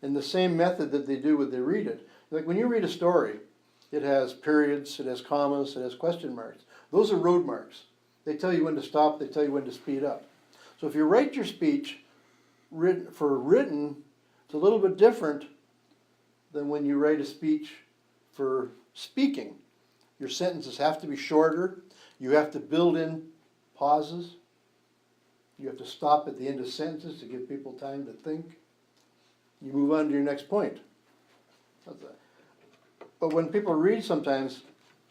in the same method that they do when they read it, like when you read a story, it has periods, it has commas, it has question marks. Those are road marks. They tell you when to stop, they tell you when to speed up. So if you write your speech written, it's a little bit different than when you write a speech for speaking. Your sentences have to be shorter. You have to build in pauses. You have to stop at the end of sentences to give people time to think. You move on to your next point. But when people read sometimes,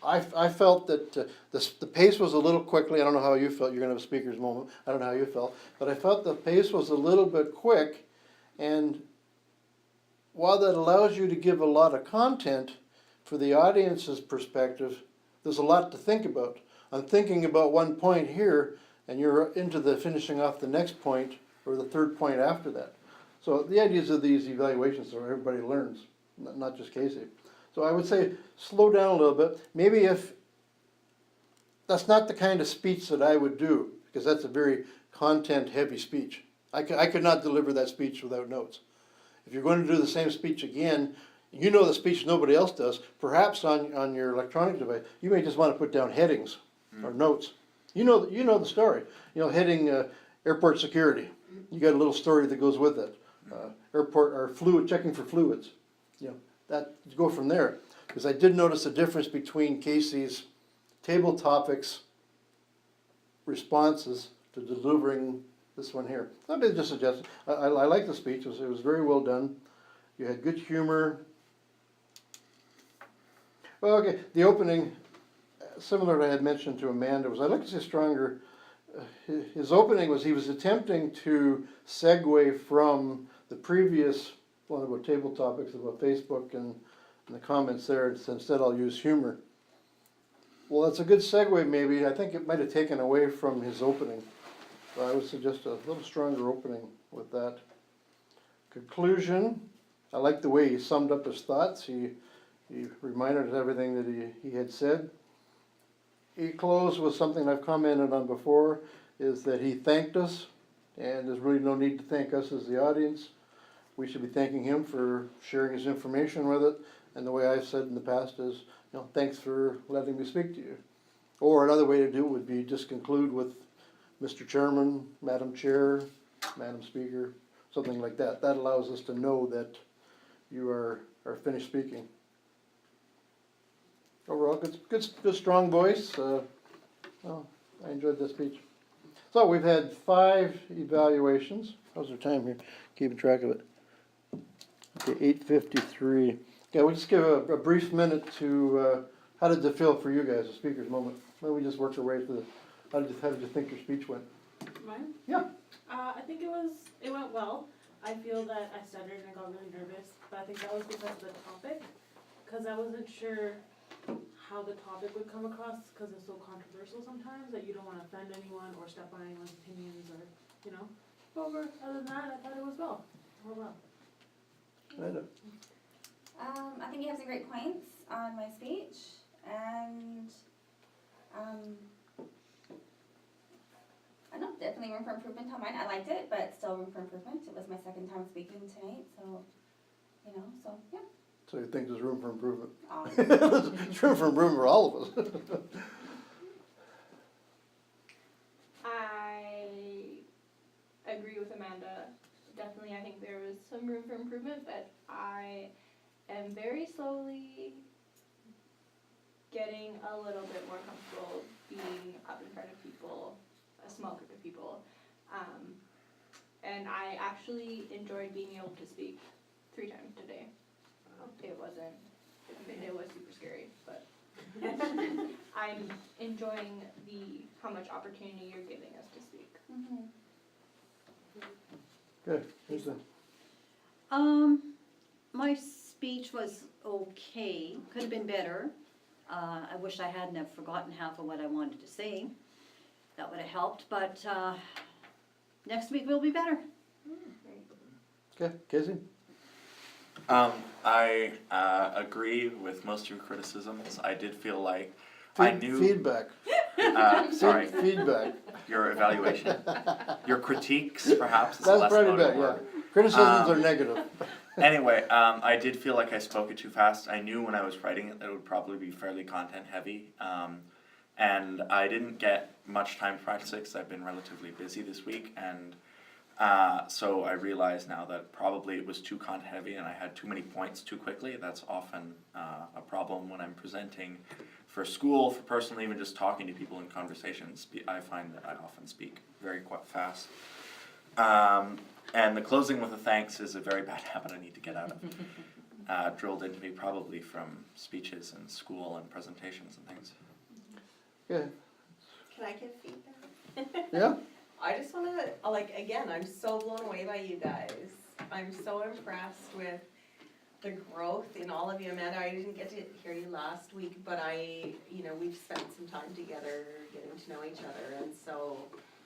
I felt that the pace was a little quickly. I don't know how you felt. You're going to have a speaker's moment. I don't know how you felt. But I felt the pace was a little bit quick. And while that allows you to give a lot of content, for the audience's perspective, there's a lot to think about. I'm thinking about one point here, and you're into the finishing off the next point, or the third point after that. So the ideas of these evaluations are everybody learns, not just Casey. So I would say slow down a little bit. Maybe if that's not the kind of speech that I would do, because that's a very content-heavy speech. I could not deliver that speech without notes. If you're going to do the same speech again, you know the speech nobody else does, perhaps on your electronic device, you may just want to put down headings or notes. You know the story. You know, heading airport security. You got a little story that goes with it. Airport or checking for fluids. You know, that you go from there. Because I did notice a difference between Casey's table topics responses to delivering this one here. I've been just suggesting. I like the speech. It was very well done. You had good humor. Well, okay, the opening, similar to what I had mentioned to Amanda, was I'd like to say stronger. His opening was he was attempting to segue from the previous one about table topics, about Facebook and the comments there. Instead, I'll use humor. Well, that's a good segue, maybe. I think it might have taken away from his opening. So I would suggest a little stronger opening with that. Conclusion, I like the way he summed up his thoughts. He reminded us everything that he had said. He closed with something I've commented on before, is that he thanked us, and there's really no need to thank us as the audience. We should be thanking him for sharing his information with it, and the way I've said in the past is, thanks for letting me speak to you. Or another way to do it would be just conclude with Mr. Chairman, Madam Chair, Madam Speaker, something like that. That allows us to know that you are finished speaking. Overall, good strong voice. I enjoyed this speech. So we've had 5 evaluations. How's our time here? Keeping track of it. Okay, 8:53. Okay, we'll just give a brief minute to, how did it feel for you guys, a speaker's moment? Maybe we just work our way through this. How did you think your speech went? Mine? Yeah. I think it went well. I feel that I stuttered and I got really nervous, but I think that was because of the topic, because I wasn't sure how the topic would come across, cause it's so controversial sometimes, that you don't wanna offend anyone or step on anyone's opinions or, you know. However, other than that, I thought it was well. I don't- I think you have some great points on my speech, and, I know, definitely room for improvement on mine. I liked it, but still room for improvement. It was my second time speaking tonight, so, so, yeah. So you think there's room for improvement? Um, There's room for improvement for all of us. I agree with Amanda. Definitely, I think there was some room for improvement, but I am very slowly getting a little bit more comfortable being up in front of people, a small group of people. And I actually enjoyed being able to speak 3 times today. It was super scary, but I'm enjoying how much opportunity you're giving us to speak. mhm. Good, Lisa. My speech was okay, could have been better. I wish I hadn't have forgotten half of what I wanted to say. That would have helped, but, next week will be better. Okay, Casey? I agree with most of your criticisms. I did feel like I knew. Feedback. Sorry, Feedback. your evaluation, your critiques, perhaps. Is a That's less probably loaded better, yeah. word. Criticisms are negative. Anyway, I did feel like I spoke it too fast. I knew when I was writing it that it would probably be fairly content heavy. And I didn't get much time to practice it because I've been relatively busy this week. And so I realize now that probably it was too content heavy and I had too many points too quickly. That's often a problem when I'm presenting for school, for personal, even just talking to people in conversations. I find that I often speak very quite fast. And the closing with a thanks is a very bad habit I need to get out of. Drilled into me probably from speeches in school and presentations and things. Yeah, Can I give feedback? yeah, I just wanna, again, I'm so blown away by you guys. I'm so impressed with the growth in all of you. Amanda, I didn't get to hear you last week, but we've spent some time together getting to know each other, and so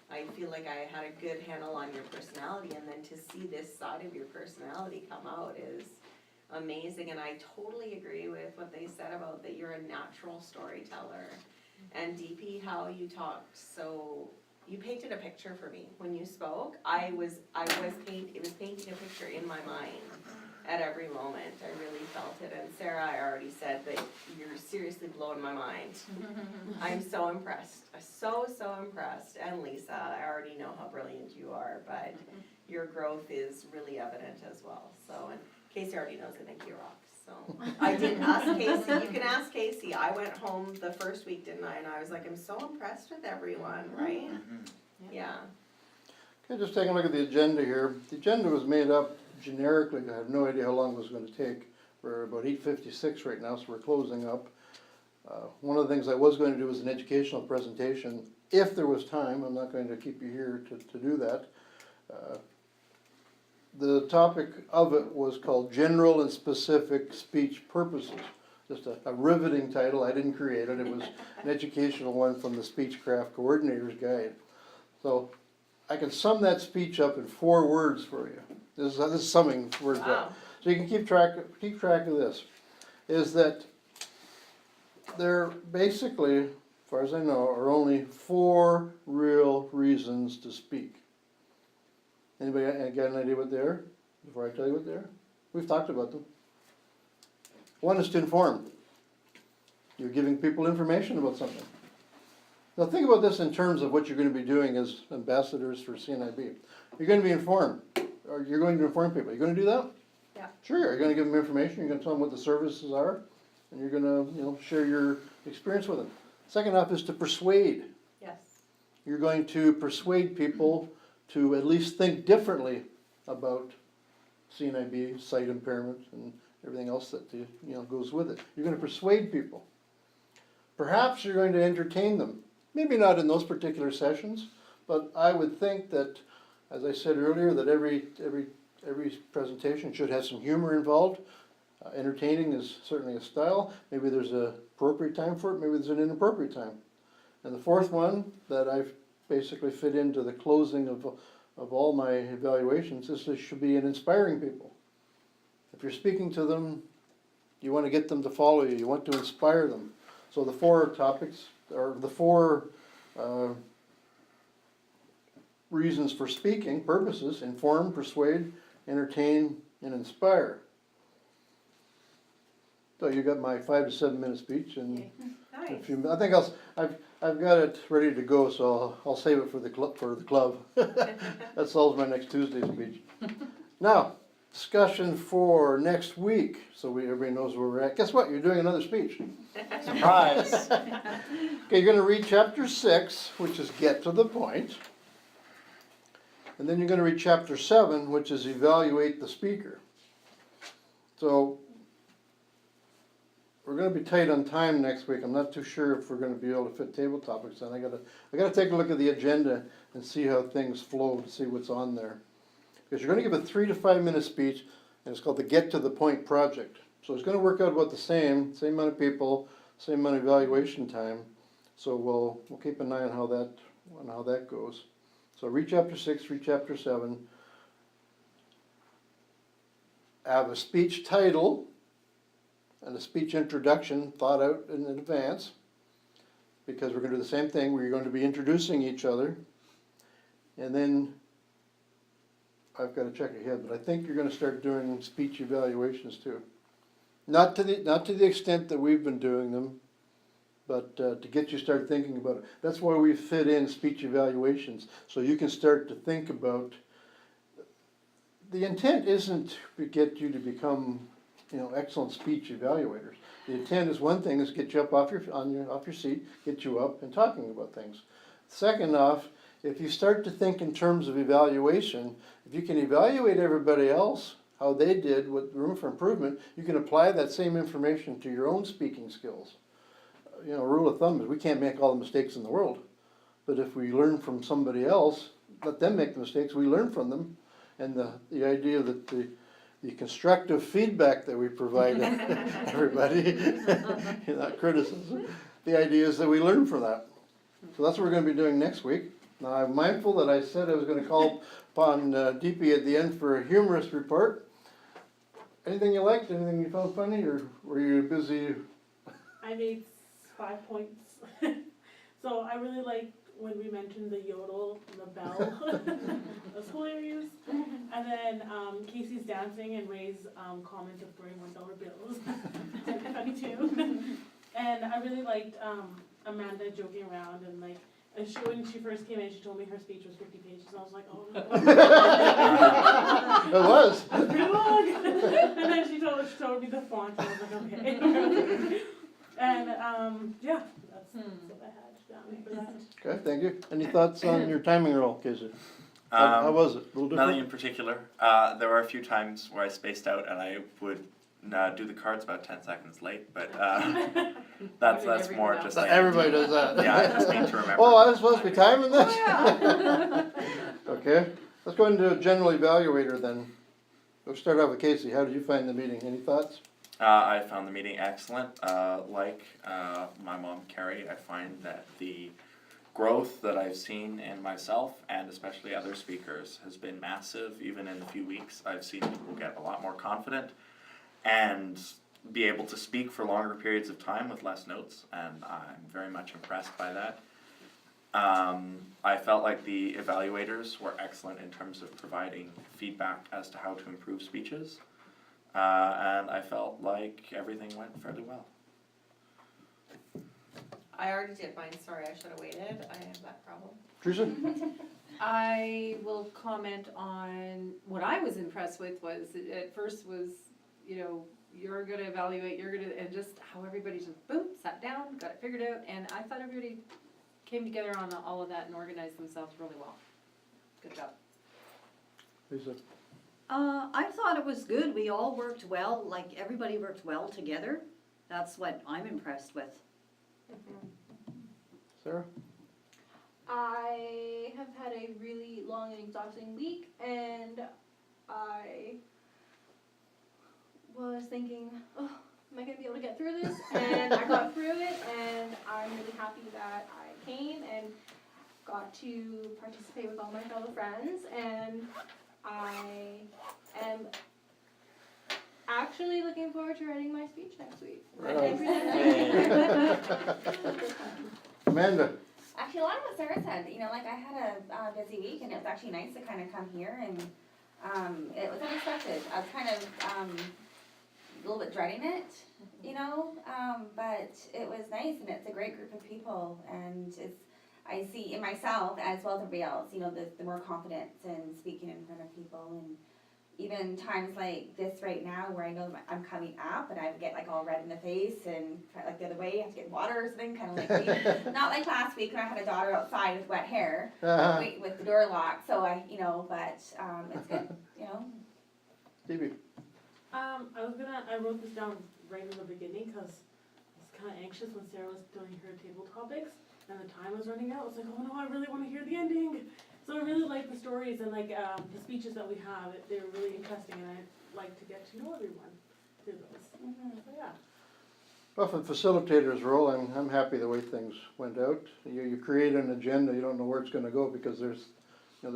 I feel like I had a good handle on your personality, and then to see this side of your personality come out is amazing, and I totally agree with what they said about that you're a natural storyteller. And DP, how you talked, so you painted a picture for me when you spoke. It was painting a picture in my mind at every moment. I really felt it. And Sarah, I already said that you're seriously blowing my mind. I'm so impressed, so impressed. And Lisa, I already know how brilliant you are, but your growth is really evident as well. So, and Casey already knows I think you rock. So I did ask Casey, you can ask Casey, I went home the first week, didn't I? And I was like, I'm so impressed with everyone, right? Yeah. okay, just taking a look at the agenda here. The agenda was made up generically, I have no idea how long it was gonna take. We're about 8:56 right now, so we're closing up. One of the things I was going to do was an educational presentation, if there was time. I'm not going to keep you here to do that. The topic of it was called General and Specific Speech Purposes. Just a riveting title, I didn't create it, it was an educational one from the Speechcraft Coordinator's Guide. So I can sum that speech up in 4 words for you. This is summing words up. Wow. So you can keep track of this. Is that there basically, as far as I know, are only 4 real reasons to speak. Anybody got an idea what they are, before I tell you what they are? We've talked about them. One is to inform. You're giving people information about something. Now think about this in terms of what you're going to be doing as ambassadors for CNIB. You're going to be informed, or you're going to inform people. You're going to do that? Yeah. Sure, you're going to give them information, you're going to tell them what the services are, and you're going to share your experience with them. Second off is to persuade. Yes. You're going to persuade people to at least think differently about CNIB, sight impairment, and everything else that goes with it. You're going to persuade people. Perhaps you're going to entertain them. Maybe not in those particular sessions, but I would think that, as I said earlier, that every presentation should have some humor involved. Entertaining is certainly a style. Maybe there's a appropriate time for it, maybe there's an inappropriate time. And the fourth one that I've basically fit into the closing of all my evaluations is this should be an inspiring people. If you're speaking to them, you want to get them to follow you, you want to inspire them. So the four topics, or the four reasons for speaking, purposes: inform, persuade, entertain, and inspire. So you got my 5 to 7 minute speech, and Nice. I think I've got it ready to go, so I'll save it for the club. That solves my next Tuesday speech. Now, discussion for next week, so everybody knows where we're at. Guess what? You're doing another speech. Surprise! Okay, you're gonna read chapter 6, which is get to the point. And then you're gonna read chapter 7, which is evaluate the speaker. So, we're gonna be tight on time next week. I'm not too sure if we're gonna be able to fit table topics in. I gotta take a look at the agenda and see how things flow, to see what's on there. Because you're gonna give a 3 to 5 minute speech, and it's called the Get to the Point Project. So it's gonna work out about the same amount of people, same amount of evaluation time. So we'll keep an eye on how that goes. So read chapter 6, read chapter 7. Have a speech title and a speech introduction thought out in advance, because we're going to do the same thing where you're going to be introducing each other. And then I've got to check ahead, but I think you're going to start doing speech evaluations too. Not to the extent that we've been doing them, but to get you start thinking about it. That's why we fit in speech evaluations, so you can start to think about. The intent isn't to get you to become, excellent speech evaluators. The intent is one thing, is get you up off your seat, get you up and talking about things. Second off, if you start to think in terms of evaluation, if you can evaluate everybody else, how they did with room for improvement, you can apply that same information to your own speaking skills. Rule of thumb is we can't make all the mistakes in the world, but if we learn from somebody else, let them make the mistakes, we learn from them. And the idea that the constructive feedback that we provide everybody, not criticism, the idea is that we learn from that. So that's what we're going to be doing next week. Now, I'm mindful that I said I was going to call upon DP at the end for a humorous report. Anything you liked? Anything you found funny, or were you busy? I made 5 points. So I really liked when we mentioned the yodel, the bell. That's hilarious. And then Casey's dancing and Ray's comment of throwing $1 bills. That's funny too. And I really liked Amanda joking around, and when she first came in, she told me her speech was 50 pages. And I was like, oh no. It was. That's pretty long. And then she told me the font, and I was like, okay. And yeah, that's what I had down for that. Okay, thank you. Any thoughts on your timing roll, Casey? How was it? A little different? Nothing in particular. There were a few times where I spaced out and I would do the cards about 10 seconds late, but that's more just like... Everybody does that. Yeah, I just need to remember. Oh, I was supposed to be timing this? Okay, let's go into general evaluator then. Let's start off with Casey. How did you find the meeting? Any thoughts? I found the meeting excellent. Like my mom, Carrie, I find that the growth that I've seen in myself and especially other speakers has been massive. Even in a few weeks, I've seen people get a lot more confident and be able to speak for longer periods of time with less notes, and I'm very much impressed by that. I felt like the evaluators were excellent in terms of providing feedback as to how to improve speeches. And I felt like everything went fairly well. I already did mine, sorry, I should have waited, I have that problem. Teresa? I will comment on what I was impressed with was, at first was, you're gonna evaluate, and just how everybody just boom, sat down, got it figured out, and I thought everybody came together on all of that and organized themselves really well. Good job. Lisa? I thought it was good. We all worked well, everybody worked well together. That's what I'm impressed with. Sarah? I have had a really long and exhausting week, and I was thinking, oh, am I gonna be able to get through this? And I got through it, and I'm really happy that I came and got to participate with all my fellow friends, and I am actually looking forward to writing my speech next week. Right I on. can't present Amanda, Actually, a lot of what Sarah said, you know, like I had a busy week and it was actually nice to kind of come here and it was unexpected. I was kind of a little bit dreading it, you know, but it was nice and it's a great group of people and I see in myself as well as everybody else, you know, the more confidence in speaking in front of people and even times like this right now where I know I'm coming up and I get like all red in the face and like the other way, I have to get water or something, kind of like me. Not like last week when I had a daughter outside with wet hair, with the door locked, so I, you know, but it's good, you know. Stevie. I wrote this down right in the beginning, cause I was kinda anxious when Sarah was doing her table topics, and the time was running out, I was like, oh no, I really wanna hear the ending. So I really like the stories and like, the speeches that we have, they're really interesting, and I like to get to know everyone through those, so yeah. Well, for the facilitator's role, I'm happy the way things went out. You create an agenda, you don't know where it's gonna go because there's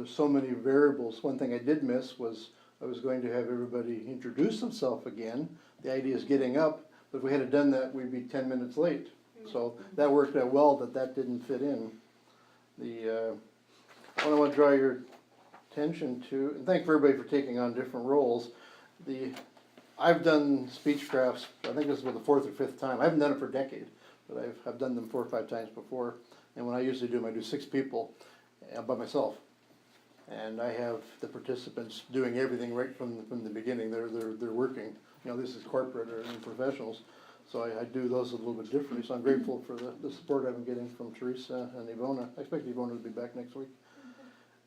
so many variables. One thing I did miss was I was going to have everybody introduce themselves again. The idea is getting up, but if we had done that, we'd be 10 minutes late. So that worked out well that didn't fit in. What I want to draw your attention to, and thank everybody for taking on different roles. I've done Speechcrafts, I think this is the 4th or 5th time. I haven't done it for a decade, but I've done them 4 or 5 times before. And when I usually do them, I do 6 people by myself. And I have the participants doing everything right from the beginning. They're working. You know, this is corporate or professionals. So I do those a little bit differently. So I'm grateful for the support I've been getting from Teresa and Ivona. I expect Ivona to be back next week.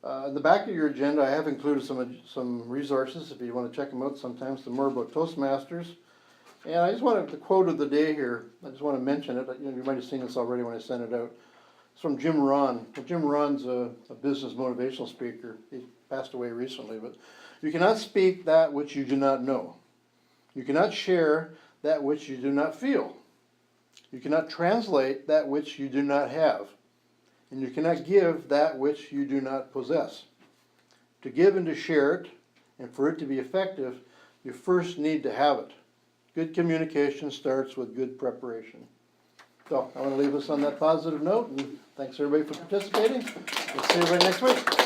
In the back of your agenda, I have included some resources if you want to check them out sometimes, some more about Toastmasters. And I just wanted the quote of the day here. I just want to mention it. You might have seen this already when I sent it out. It's from Jim Rohn. Jim Rohn's a business motivational speaker. He passed away recently. But you cannot speak that which you do not know. You cannot share that which you do not feel. You cannot translate that which you do not have. And you cannot give that which you do not possess. To give and to share it, and for it to be effective, you first need to have it. Good communication starts with good preparation. So I want to leave us on that positive note, and thanks everybody for participating. We'll see you right next week.